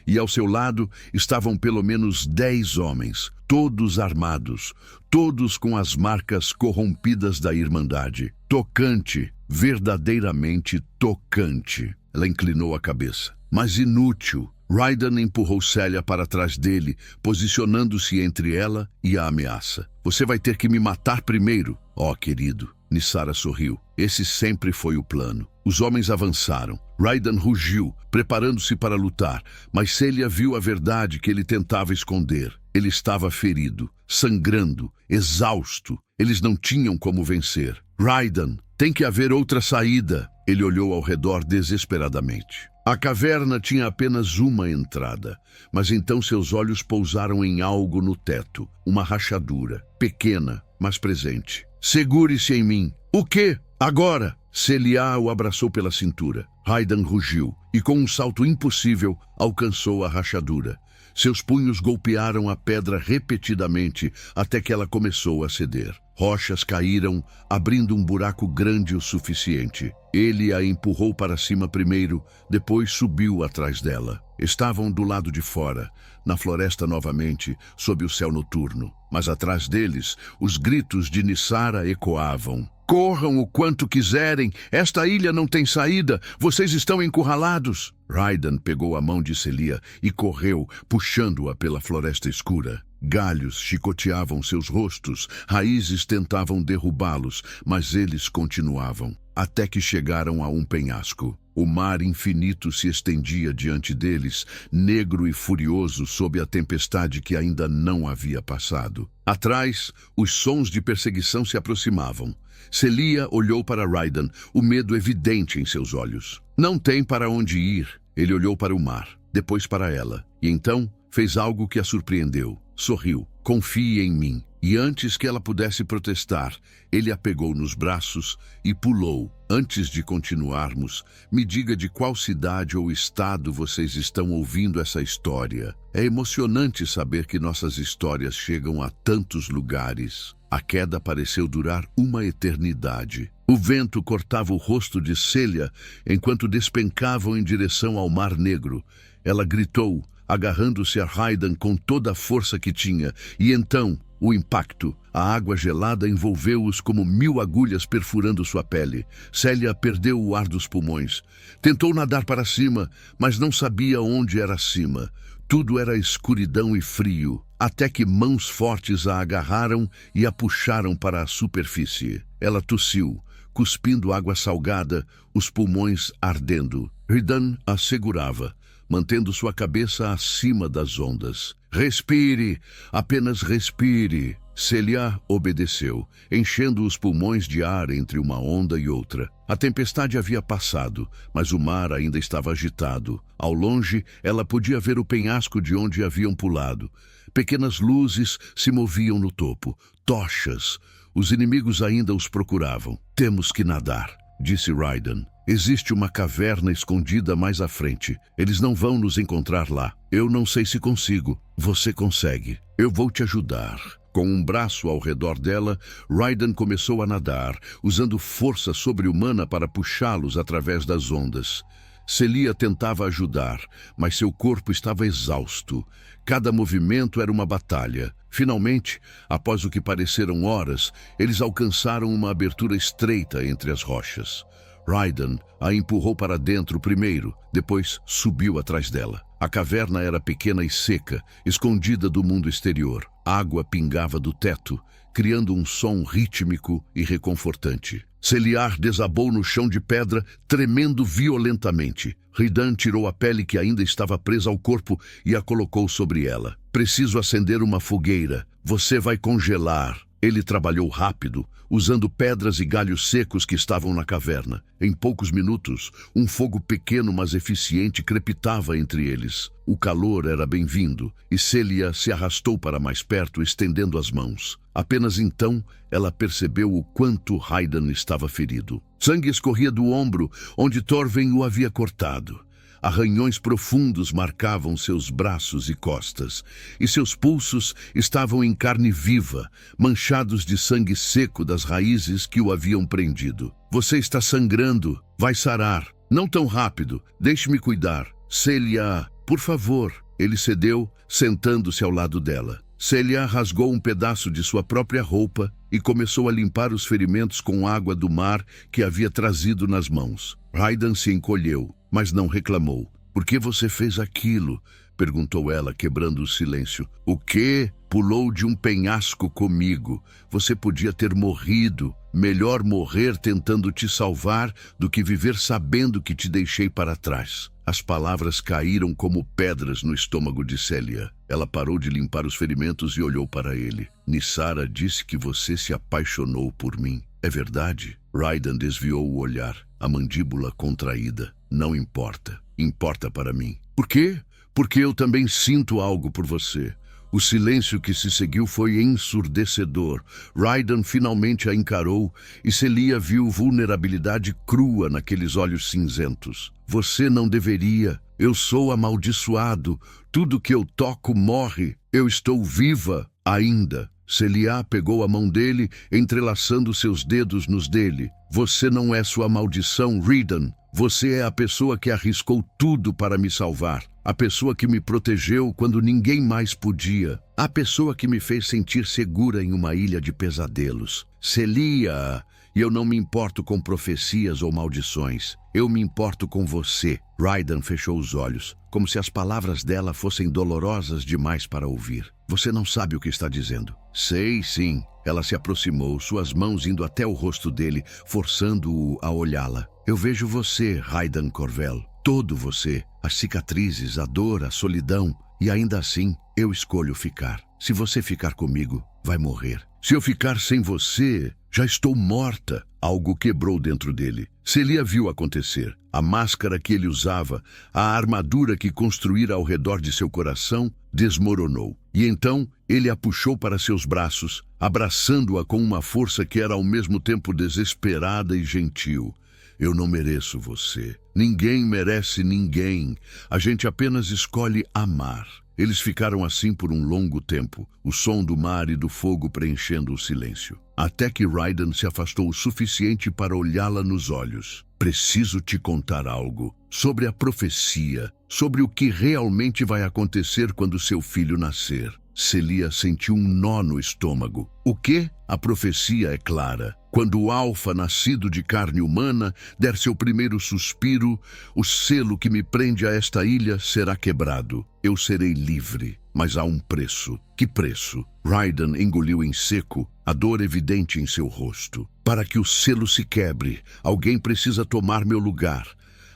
E ao seu lado estavam pelo menos 10 homens, todos armados, todos com as marcas corrompidas da Irmandade. Tocante, verdadeiramente tocante. Ela inclinou a cabeça. Mas inútil. Raiden empurrou Celia para trás dele, posicionando-se entre ela e a ameaça. Você vai ter que me matar primeiro. Oh, querido. Nissara sorriu. Esse sempre foi o plano. Os homens avançaram. Raiden rugiu, preparando-se para lutar, mas Celia viu a verdade que ele tentava esconder. Ele estava ferido, sangrando, exausto. Eles não tinham como vencer. Raiden, tem que haver outra saída. Ele olhou ao redor desesperadamente. A caverna tinha apenas uma entrada, mas então seus olhos pousaram em algo no teto, uma rachadura, pequena, mas presente. Segure-se em mim. O quê? Agora! Celia o abraçou pela cintura. Raiden rugiu e, com um salto impossível, alcançou a rachadura. Seus punhos golpearam a pedra repetidamente até que ela começou a ceder. Rochas caíram, abrindo um buraco grande o suficiente. Ele a empurrou para cima primeiro, depois subiu atrás dela. Estavam do lado de fora, na floresta novamente, sob o céu noturno. Mas atrás deles, os gritos de Nissara ecoavam. Corram o quanto quiserem, esta ilha não tem saída, vocês estão encurralados. Raiden pegou a mão de Celia e correu, puxando-a pela floresta escura. Galhos chicoteavam seus rostos, raízes tentavam derrubá-los, mas eles continuavam, até que chegaram a um penhasco. O mar infinito se estendia diante deles, negro e furioso sob a tempestade que ainda não havia passado. Atrás, os sons de perseguição se aproximavam. Celia olhou para Raiden, o medo evidente em seus olhos. Não tem para onde ir. Ele olhou para o mar, depois para ela, e então fez algo que a surpreendeu. Sorriu. Confie em mim. E antes que ela pudesse protestar, ele a pegou nos braços e pulou. Antes de continuarmos, me diga de qual cidade ou estado vocês estão ouvindo essa história. É emocionante saber que nossas histórias chegam a tantos lugares. A queda pareceu durar uma eternidade. O vento cortava o rosto de Celia enquanto despencavam em direção ao Mar Negro. Ela gritou, agarrando-se a Hayden com toda a força que tinha, e então, o impacto. A água gelada envolveu-os como 1000 agulhas perfurando sua pele. Celia perdeu o ar dos pulmões. Tentou nadar para cima, mas não sabia onde era cima. Tudo era escuridão e frio, até que mãos fortes a agarraram e a puxaram para a superfície. Ela tossiu, cuspindo água salgada, os pulmões ardendo. Ridan a segurava, mantendo sua cabeça acima das ondas. Respire, apenas respire. Celia obedeceu, enchendo os pulmões de ar entre uma onda e outra. A tempestade havia passado, mas o mar ainda estava agitado. Ao longe, ela podia ver o penhasco de onde haviam pulado. Pequenas luzes se moviam no topo, tochas. Os inimigos ainda os procuravam. Temos que nadar, disse Ryden. Existe uma caverna escondida mais à frente. Eles não vão nos encontrar lá. Eu não sei se consigo. Você consegue. Eu vou te ajudar. Com um braço ao redor dela, Ryden começou a nadar, usando força sobre-humana para puxá-los através das ondas. Celia tentava ajudar, mas seu corpo estava exausto. Cada movimento era uma batalha. Finalmente, após o que pareceram horas, eles alcançaram uma abertura estreita entre as rochas. Ryden a empurrou para dentro primeiro, depois subiu atrás dela. A caverna era pequena e seca, escondida do mundo exterior. Água pingava do teto, criando um som rítmico e reconfortante. Celia desabou no chão de pedra, tremendo violentamente. Ridan tirou a pele que ainda estava presa ao corpo e a colocou sobre ela. Preciso acender uma fogueira. Você vai congelar. Ele trabalhou rápido, usando pedras e galhos secos que estavam na caverna. Em poucos minutos, um fogo pequeno mas eficiente crepitava entre eles. O calor era bem-vindo, e Celia se arrastou para mais perto, estendendo as mãos. Apenas então, ela percebeu o quanto Hayden estava ferido. Sangue escorria do ombro, onde Torven o havia cortado. Arranhões profundos marcavam seus braços e costas, e seus pulsos estavam em carne viva, manchados de sangue seco das raízes que o haviam prendido. Você está sangrando. Vai sarar. Não tão rápido. Deixe-me cuidar. Celia, por favor. Ele cedeu, sentando-se ao lado dela. Celia rasgou um pedaço de sua própria roupa e começou a limpar os ferimentos com água do mar que havia trazido nas mãos. Ryden se encolheu, mas não reclamou. Por que você fez aquilo? Perguntou ela, quebrando o silêncio. O quê? Pulou de um penhasco comigo. Você podia ter morrido. Melhor morrer tentando te salvar do que viver sabendo que te deixei para trás. As palavras caíram como pedras no estômago de Celia. Ela parou de limpar os ferimentos e olhou para ele. Nissara disse que você se apaixonou por mim. É verdade? Ryden desviou o olhar, a mandíbula contraída. Não importa. Importa para mim. Por quê? Porque eu também sinto algo por você. O silêncio que se seguiu foi ensurdecedor. Ryden finalmente a encarou e Celia viu vulnerabilidade crua naqueles olhos cinzentos. Você não deveria. Eu sou amaldiçoado. Tudo que eu toco morre. Eu estou viva ainda. Celia pegou a mão dele, entrelaçando seus dedos nos dele. Você não é sua maldição, Ryden. Você é a pessoa que arriscou tudo para me salvar. A pessoa que me protegeu quando ninguém mais podia. A pessoa que me fez sentir segura em uma ilha de pesadelos. Celia, e eu não me importo com profecias ou maldições. Eu me importo com você. Ryden fechou os olhos, como se as palavras dela fossem dolorosas demais para ouvir. Você não sabe o que está dizendo. Sei, sim. Ela se aproximou, suas mãos indo até o rosto dele, forçando-o a olhá-la. Eu vejo você, Ryden Corvel. Todo você. As cicatrizes, a dor, a solidão. E ainda assim, eu escolho ficar. Se você ficar comigo, vai morrer. Se eu ficar sem você, já estou morta. Algo quebrou dentro dele. Celia viu acontecer. A máscara que ele usava, a armadura que construíra ao redor de seu coração, desmoronou. E então ele a puxou para seus braços, abraçando-a com uma força que era ao mesmo tempo desesperada e gentil. Eu não mereço você. Ninguém merece ninguém. A gente apenas escolhe amar. Eles ficaram assim por um longo tempo, o som do mar e do fogo preenchendo o silêncio. Até que Raiden se afastou o suficiente para olhá-la nos olhos. Preciso te contar algo sobre a profecia, sobre o que realmente vai acontecer quando seu filho nascer. Celia sentiu um nó no estômago. O quê? A profecia é clara. Quando o Alfa, nascido de carne humana, der seu primeiro suspiro, o selo que me prende a esta ilha será quebrado. Eu serei livre, mas há um preço. Que preço? Raiden engoliu em seco, a dor evidente em seu rosto. Para que o selo se quebre, alguém precisa tomar meu lugar.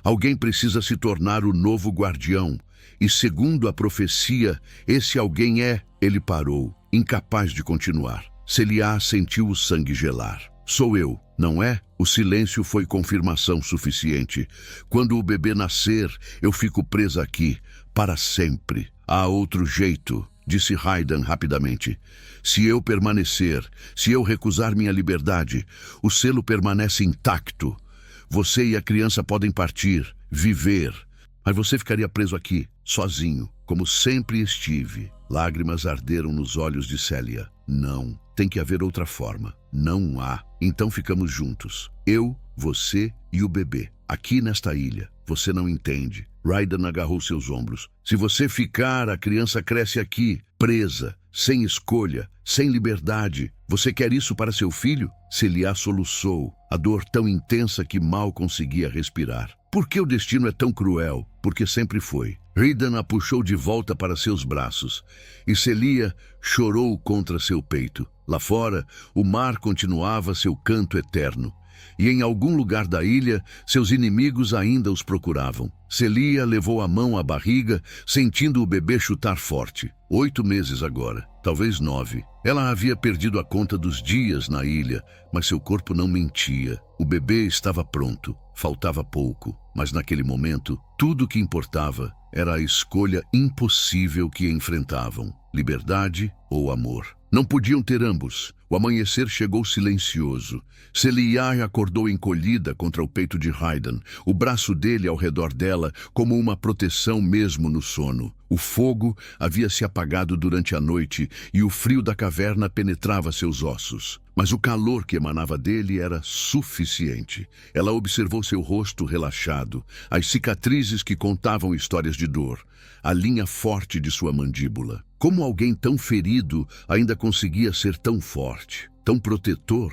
Alguém precisa se tornar o novo guardião. E segundo a profecia, esse alguém é... Ele parou, incapaz de continuar. Celia sentiu o sangue gelar. Sou eu, não é? O silêncio foi confirmação suficiente. Quando o bebê nascer, eu fico presa aqui, para sempre. Há outro jeito, disse Raiden rapidamente. Se eu permanecer, se eu recusar minha liberdade, o selo permanece intacto. Você e a criança podem partir, viver. Mas você ficaria preso aqui, sozinho, como sempre estive. Lágrimas arderam nos olhos de Celia. Não, tem que haver outra forma. Não há. Então ficamos juntos. Eu, você e o bebê. Aqui nesta ilha. Você não entende. Raiden agarrou seus ombros. Se você ficar, a criança cresce aqui, presa, sem escolha, sem liberdade. Você quer isso para seu filho? Celia soluçou, a dor tão intensa que mal conseguia respirar. Por que o destino é tão cruel? Porque sempre foi. Raiden a puxou de volta para seus braços, e Celia chorou contra seu peito. Lá fora, o mar continuava seu canto eterno, e em algum lugar da ilha, seus inimigos ainda os procuravam. Celia levou a mão à barriga, sentindo o bebê chutar forte. 8 meses agora, talvez 9. Ela havia perdido a conta dos dias na ilha, mas seu corpo não mentia. O bebê estava pronto, faltava pouco, mas naquele momento, tudo o que importava era a escolha impossível que enfrentavam: liberdade ou amor. Não podiam ter ambos. O amanhecer chegou silencioso. Celia acordou encolhida contra o peito de Raiden, o braço dele ao redor dela como uma proteção mesmo no sono. O fogo havia se apagado durante a noite e o frio da caverna penetrava seus ossos. Mas o calor que emanava dele era suficiente. Ela observou seu rosto relaxado, as cicatrizes que contavam histórias de dor, a linha forte de sua mandíbula. Como alguém tão ferido ainda conseguia ser tão forte, tão protetor?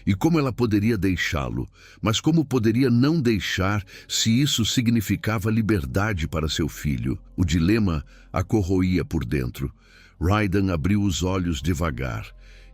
E como ela poderia deixá-lo? Mas como poderia não deixar se isso significava liberdade para seu filho? O dilema a corroía por dentro. Raiden abriu os olhos devagar,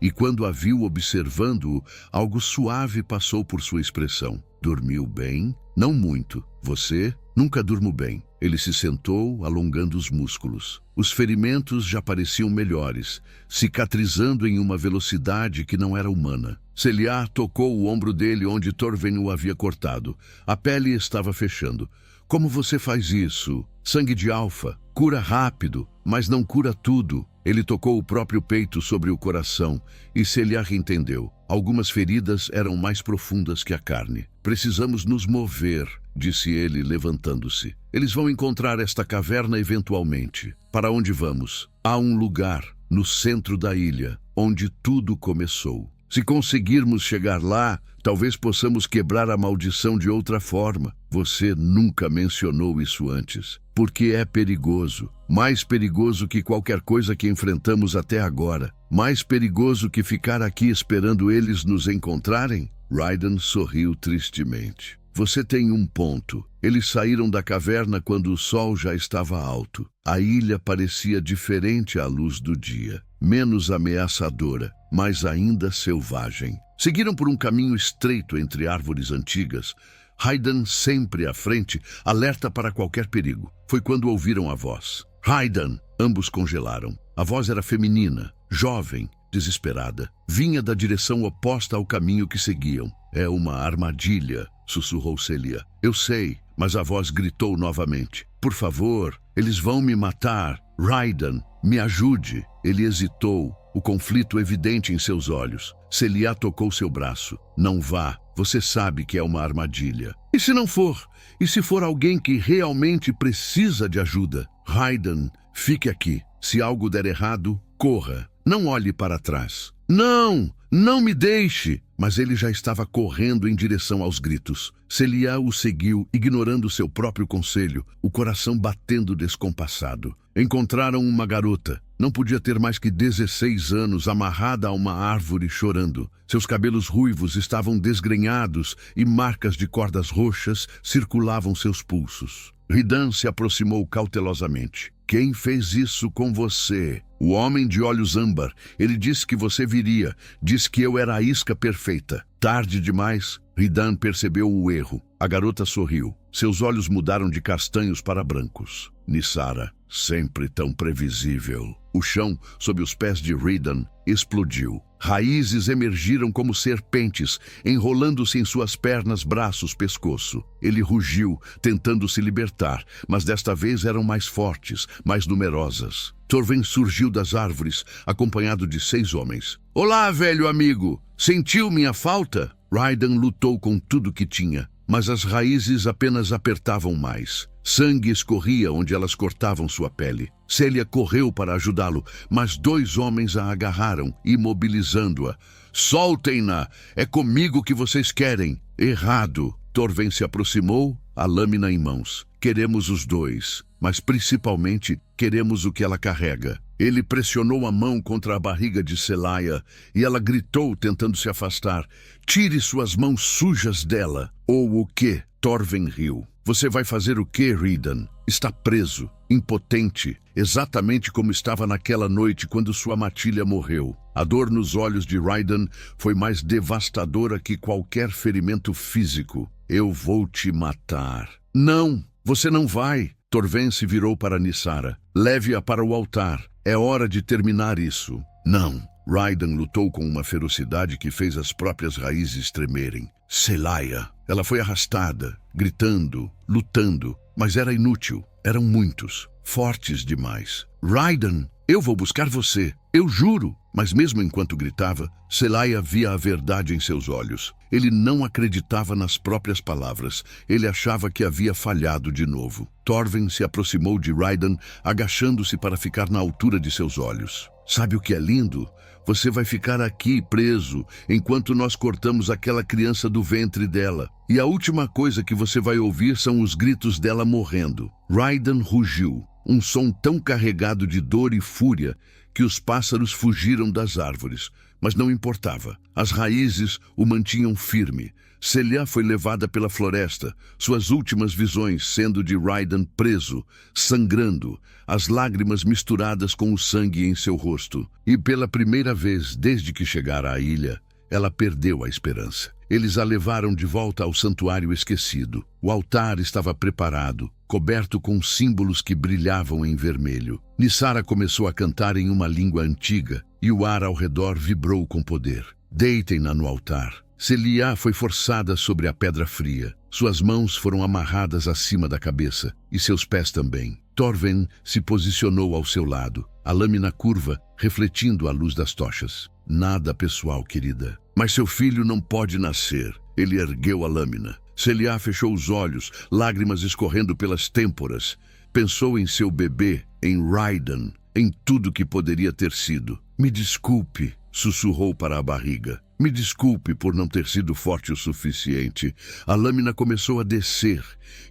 e quando a viu observando-o, algo suave passou por sua expressão. Dormiu bem? Não muito. Você? Nunca durmo bem. Ele se sentou, alongando os músculos. Os ferimentos já pareciam melhores, cicatrizando em uma velocidade que não era humana. Celia tocou o ombro dele onde Torven o havia cortado. A pele estava fechando. Como você faz isso? Sangue de Alfa. Cura rápido, mas não cura tudo. Ele tocou o próprio peito sobre o coração e Celia entendeu. Algumas feridas eram mais profundas que a carne. Precisamos nos mover, disse ele, levantando-se. Eles vão encontrar esta caverna eventualmente. Para onde vamos? Há um lugar, no centro da ilha, onde tudo começou. Se conseguirmos chegar lá, talvez possamos quebrar a maldição de outra forma. Você nunca mencionou isso antes. Porque é perigoso. Mais perigoso que qualquer coisa que enfrentamos até agora. Mais perigoso que ficar aqui esperando eles nos encontrarem? Raiden sorriu tristemente. Você tem um ponto. Eles saíram da caverna quando o sol já estava alto. A ilha parecia diferente à luz do dia. Menos ameaçadora, mas ainda selvagem. Seguiram por um caminho estreito entre árvores antigas. Raiden sempre à frente, alerta para qualquer perigo. Foi quando ouviram a voz. Raiden! Ambos congelaram. A voz era feminina, jovem, desesperada. Vinha da direção oposta ao caminho que seguiam. É uma armadilha, sussurrou Celia. Eu sei, mas a voz gritou novamente. Por favor, eles vão me matar. Raiden, me ajude. Ele hesitou, o conflito evidente em seus olhos. Celia tocou seu braço. Não vá, você sabe que é uma armadilha. E se não for? E se for alguém que realmente precisa de ajuda? Raiden, fique aqui. Se algo der errado, corra. Não olhe para trás. Não! Não me deixe! Mas ele já estava correndo em direção aos gritos. Celia o seguiu, ignorando seu próprio conselho, o coração batendo descompassado. Encontraram uma garota. Não podia ter mais que 16 anos, amarrada a uma árvore chorando. Seus cabelos ruivos estavam desgrenhados e marcas de cordas roxas circulavam seus pulsos. Ridan se aproximou cautelosamente. Quem fez isso com você? O homem de olhos âmbar. Ele disse que você viria. Disse que eu era a isca perfeita. Tarde demais, Ridan percebeu o erro. A garota sorriu. Seus olhos mudaram de castanhos para brancos. Nissara, sempre tão previsível. O chão, sob os pés de Ridan, explodiu. Raízes emergiram como serpentes, enrolando-se em suas pernas, braços, pescoço. Ele rugiu, tentando se libertar, mas desta vez eram mais fortes, mais numerosas. Torven surgiu das árvores, acompanhado de 6 homens. Olá, velho amigo! Sentiu minha falta? Raiden lutou com tudo que tinha, mas as raízes apenas apertavam mais. Sangue escorria onde elas cortavam sua pele. Celia correu para ajudá-lo, mas 2 homens a agarraram, imobilizando-a. Soltem-na! É comigo que vocês querem! Errado! Torven se aproximou, a lâmina em mãos. Queremos os 2, mas principalmente queremos o que ela carrega. Ele pressionou a mão contra a barriga de Celia e ela gritou, tentando se afastar. Tire suas mãos sujas dela. Ou o quê? Torven riu. Você vai fazer o quê, Ridan? Está preso, impotente, exatamente como estava naquela noite quando sua matilha morreu. A dor nos olhos de Raiden foi mais devastadora que qualquer ferimento físico. Eu vou te matar. Não, você não vai. Torven se virou para Nissara. Leve-a para o altar. É hora de terminar isso. Não. Raiden lutou com uma ferocidade que fez as próprias raízes tremerem. Celia. Ela foi arrastada, gritando, lutando, mas era inútil. Eram muitos, fortes demais. Raiden, eu vou buscar você. Eu juro. Mas mesmo enquanto gritava, Celia via a verdade em seus olhos. Ele não acreditava nas próprias palavras. Ele achava que havia falhado de novo. Torven se aproximou de Raiden, agachando-se para ficar na altura de seus olhos. Sabe o que é lindo? Você vai ficar aqui preso enquanto nós cortamos aquela criança do ventre dela. E a última coisa que você vai ouvir são os gritos dela morrendo. Raiden rugiu, um som tão carregado de dor e fúria que os pássaros fugiram das árvores. Mas não importava. As raízes o mantinham firme. Celia foi levada pela floresta, suas últimas visões sendo de Raiden preso, sangrando, as lágrimas misturadas com o sangue em seu rosto. E pela primeira vez desde que chegara à ilha, ela perdeu a esperança. Eles a levaram de volta ao santuário esquecido. O altar estava preparado, coberto com símbolos que brilhavam em vermelho. Nissara começou a cantar em uma língua antiga, e o ar ao redor vibrou com poder. Deitem-na no altar. Celia foi forçada sobre a pedra fria. Suas mãos foram amarradas acima da cabeça, e seus pés também. Torven se posicionou ao seu lado, a lâmina curva, refletindo a luz das tochas. Nada pessoal, querida. Mas seu filho não pode nascer. Ele ergueu a lâmina. Celia fechou os olhos, lágrimas escorrendo pelas têmporas. Pensou em seu bebê, em Raiden, em tudo que poderia ter sido. Me desculpe, sussurrou para a barriga. Me desculpe por não ter sido forte o suficiente. A lâmina começou a descer,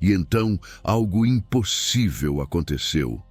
e então algo impossível aconteceu.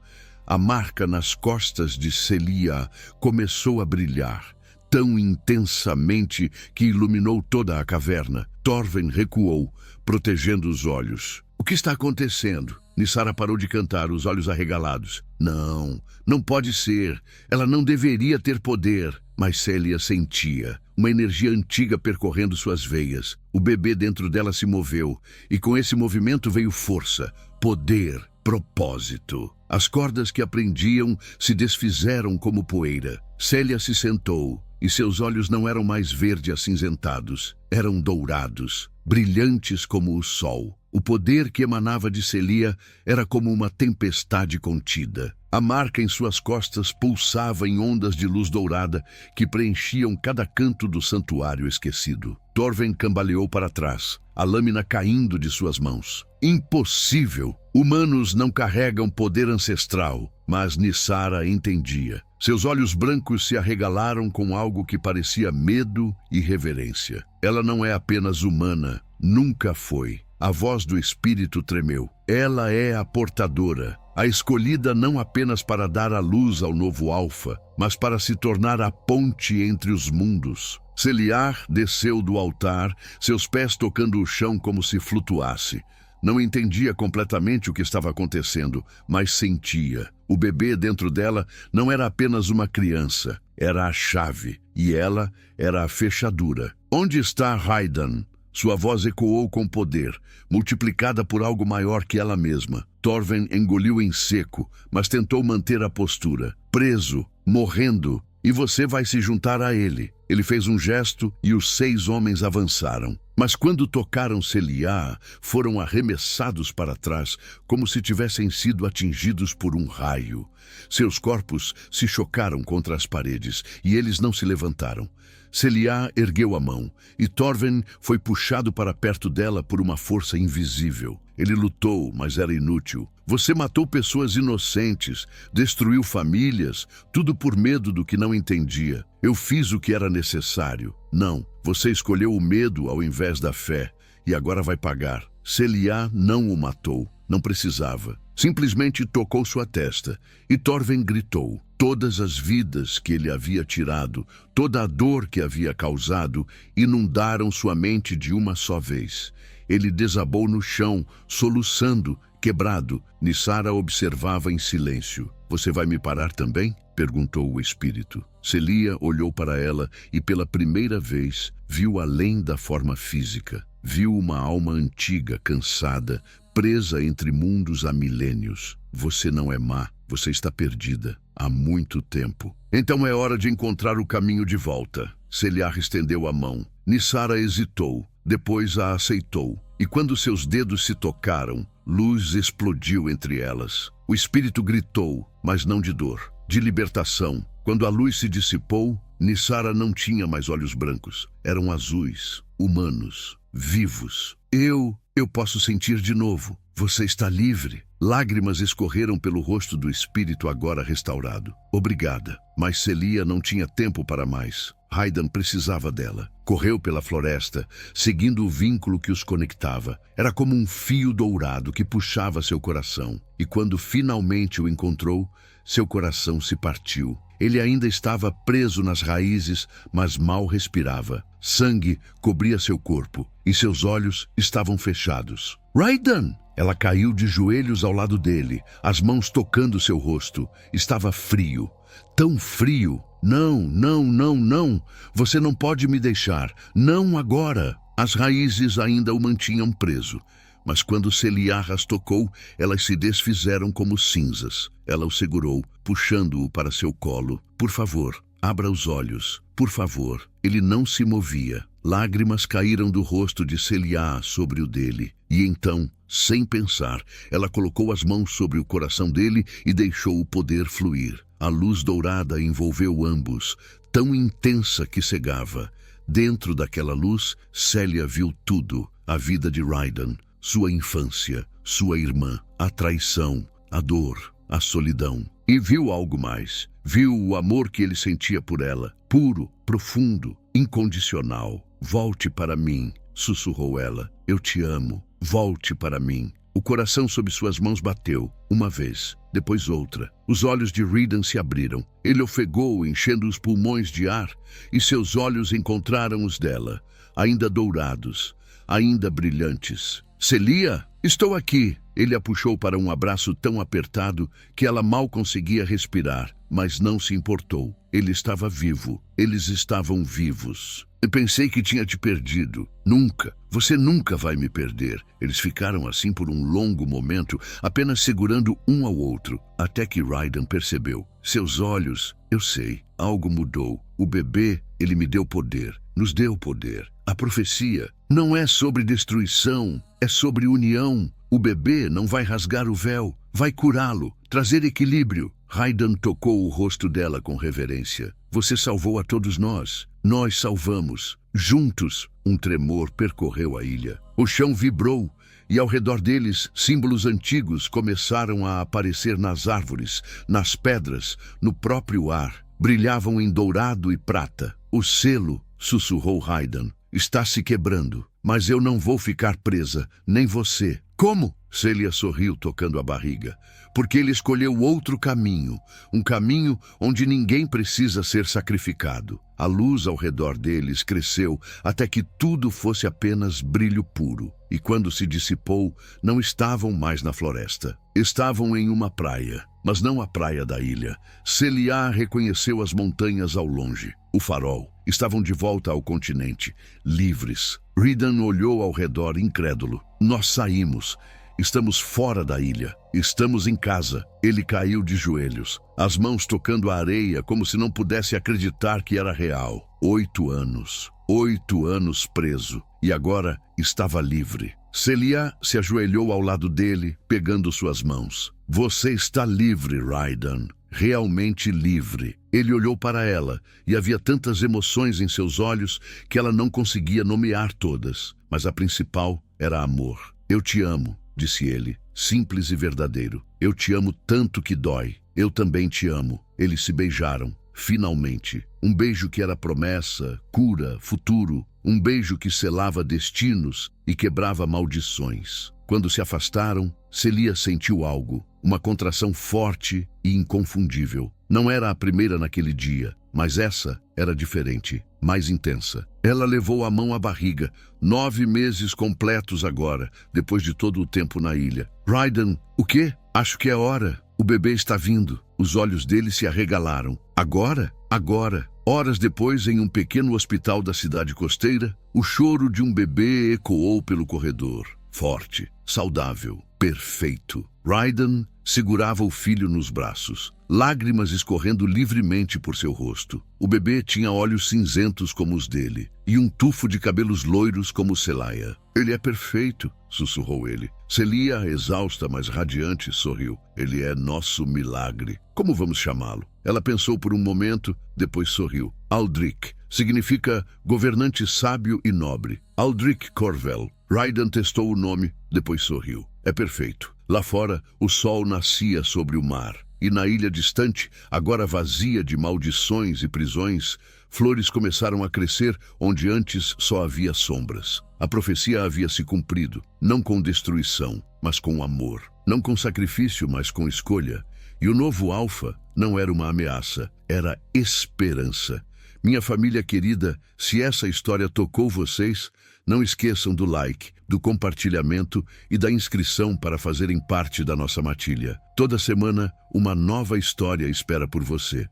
A marca nas costas de Celia começou a brilhar, tão intensamente que iluminou toda a caverna. Torven recuou, protegendo os olhos. O que está acontecendo? Nissara parou de cantar, os olhos arregalados. Não, não pode ser. Ela não deveria ter poder. Mas Celia sentia uma energia antiga percorrendo suas veias. O bebê dentro dela se moveu, e com esse movimento veio força, poder, propósito. As cordas que aprendiam se desfizeram como poeira. Célia se sentou, e seus olhos não eram mais verde acinzentados, eram dourados, brilhantes como o sol. O poder que emanava de Celia era como uma tempestade contida. A marca em suas costas pulsava em ondas de luz dourada que preenchiam cada canto do santuário esquecido. Torven cambaleou para trás, a lâmina caindo de suas mãos. Impossível! Humanos não carregam poder ancestral, mas Nissara entendia. Seus olhos brancos se arregalaram com algo que parecia medo e reverência. Ela não é apenas humana, nunca foi. A voz do espírito tremeu. Ela é a portadora, a escolhida não apenas para dar a luz ao novo Alfa, mas para se tornar a ponte entre os mundos. Celiar desceu do altar, seus pés tocando o chão como se flutuasse. Não entendia completamente o que estava acontecendo, mas sentia. O bebê dentro dela não era apenas uma criança, era a chave, e ela era a fechadura. Onde está Hydan? Sua voz ecoou com poder, multiplicada por algo maior que ela mesma. Torven engoliu em seco, mas tentou manter a postura. Preso, morrendo, e você vai se juntar a ele. Ele fez um gesto e os 6 homens avançaram. Mas quando tocaram Celia, foram arremessados para trás, como se tivessem sido atingidos por um raio. Seus corpos se chocaram contra as paredes e eles não se levantaram. Celia ergueu a mão e Torven foi puxado para perto dela por uma força invisível. Ele lutou, mas era inútil. Você matou pessoas inocentes, destruiu famílias, tudo por medo do que não entendia. Eu fiz o que era necessário. Não, você escolheu o medo ao invés da fé e agora vai pagar. Celia não o matou, não precisava. Simplesmente tocou sua testa e Torven gritou. Todas as vidas que ele havia tirado, toda a dor que havia causado, inundaram sua mente de uma só vez. Ele desabou no chão, soluçando, quebrado. Nissara observava em silêncio. Você vai me parar também? Perguntou o espírito. Celia olhou para ela e pela primeira vez viu além da forma física. Viu uma alma antiga, cansada, presa entre mundos há milênios. Você não é má, você está perdida há muito tempo. Então é hora de encontrar o caminho de volta. Celia estendeu a mão. Nissara hesitou, depois a aceitou. E quando seus dedos se tocaram, luz explodiu entre elas. O espírito gritou, mas não de dor, de libertação. Quando a luz se dissipou, Nissara não tinha mais olhos brancos. Eram azuis, humanos, vivos. Eu posso sentir de novo. Você está livre. Lágrimas escorreram pelo rosto do espírito agora restaurado. Obrigada. Mas Celia não tinha tempo para mais. Hydan precisava dela. Correu pela floresta, seguindo o vínculo que os conectava. Era como um fio dourado que puxava seu coração. E quando finalmente o encontrou, seu coração se partiu. Ele ainda estava preso nas raízes, mas mal respirava. Sangue cobria seu corpo e seus olhos estavam fechados. Hydan! Ela caiu de joelhos ao lado dele, as mãos tocando seu rosto. Estava frio, tão frio. Não, não, não, não. Você não pode me deixar. Não agora. As raízes ainda o mantinham preso. Mas quando Celia as tocou, elas se desfizeram como cinzas. Ela o segurou, puxando-o para seu colo. Por favor, abra os olhos. Por favor. Ele não se movia. Lágrimas caíram do rosto de Celia sobre o dele. E então, sem pensar, ela colocou as mãos sobre o coração dele e deixou o poder fluir. A luz dourada envolveu ambos, tão intensa que cegava. Dentro daquela luz, Célia viu tudo. A vida de Hydan, sua infância, sua irmã, a traição, a dor, a solidão. E viu algo mais. Viu o amor que ele sentia por ela, puro, profundo, incondicional. Volte para mim, sussurrou ela. Eu te amo. Volte para mim. O coração sob suas mãos bateu, uma vez, depois outra. Os olhos de Hydan se abriram. Ele ofegou, enchendo os pulmões de ar, e seus olhos encontraram os dela, ainda dourados, ainda brilhantes. Celia, estou aqui. Ele a puxou para um abraço tão apertado que ela mal conseguia respirar, mas não se importou. Ele estava vivo. Eles estavam vivos. E pensei que tinha te perdido. Nunca. Você nunca vai me perder. Eles ficaram assim por um longo momento, apenas segurando um ao outro, até que Raiden percebeu. Seus olhos, eu sei, algo mudou. O bebê, ele me deu poder. Nos deu poder. A profecia não é sobre destruição, é sobre união. O bebê não vai rasgar o véu, vai curá-lo, trazer equilíbrio. Raiden tocou o rosto dela com reverência. Você salvou a todos nós. Nós salvamos. Juntos, um tremor percorreu a ilha. O chão vibrou e ao redor deles, símbolos antigos começaram a aparecer nas árvores, nas pedras, no próprio ar. Brilhavam em dourado e prata. O selo, sussurrou Raiden, está se quebrando. Mas eu não vou ficar presa, nem você. Como? Celia sorriu tocando a barriga. Porque ele escolheu outro caminho, um caminho onde ninguém precisa ser sacrificado. A luz ao redor deles cresceu até que tudo fosse apenas brilho puro. E quando se dissipou, não estavam mais na floresta. Estavam em uma praia, mas não a praia da ilha. Celia reconheceu as montanhas ao longe. O farol. Estavam de volta ao continente, livres. Raiden olhou ao redor incrédulo. Nós saímos. Estamos fora da ilha. Estamos em casa. Ele caiu de joelhos, as mãos tocando a areia como se não pudesse acreditar que era real. 8 anos. 8 anos preso. E agora estava livre. Celia se ajoelhou ao lado dele, pegando suas mãos. Você está livre, Raiden. Realmente livre. Ele olhou para ela e havia tantas emoções em seus olhos que ela não conseguia nomear todas. Mas a principal era amor. Eu te amo, disse ele, simples e verdadeiro. Eu te amo tanto que dói. Eu também te amo. Eles se beijaram, finalmente. Um beijo que era promessa, cura, futuro. Um beijo que selava destinos e quebrava maldições. Quando se afastaram, Celia sentiu algo, uma contração forte e inconfundível. Não era a primeira naquele dia, mas essa era diferente, mais intensa. Ela levou a mão à barriga. 9 meses completos agora, depois de todo o tempo na ilha. Raiden, o quê? Acho que é hora. O bebê está vindo. Os olhos dele se arregalaram. Agora? Agora. Horas depois, em um pequeno hospital da cidade costeira, o choro de um bebê ecoou pelo corredor. Forte, saudável, perfeito. Raiden segurava o filho nos braços, lágrimas escorrendo livremente por seu rosto. O bebê tinha olhos cinzentos como os dele e um tufo de cabelos loiros como Celia. Ele é perfeito, sussurrou ele. Celia, exausta, mas radiante, sorriu. Ele é nosso milagre. Como vamos chamá-lo? Ela pensou por um momento, depois sorriu. Aldrich. Significa governante sábio e nobre. Aldrich Corvel. Raiden testou o nome, depois sorriu. É perfeito. Lá fora, o sol nascia sobre o mar. E na ilha distante, agora vazia de maldições e prisões, flores começaram a crescer onde antes só havia sombras. A profecia havia se cumprido, não com destruição, mas com amor. Não com sacrifício, mas com escolha. E o novo Alfa não era uma ameaça, era esperança. Minha família querida, se essa história tocou vocês, não esqueçam do like, do compartilhamento e da inscrição para fazerem parte da nossa matilha. Toda semana, uma nova história espera por você.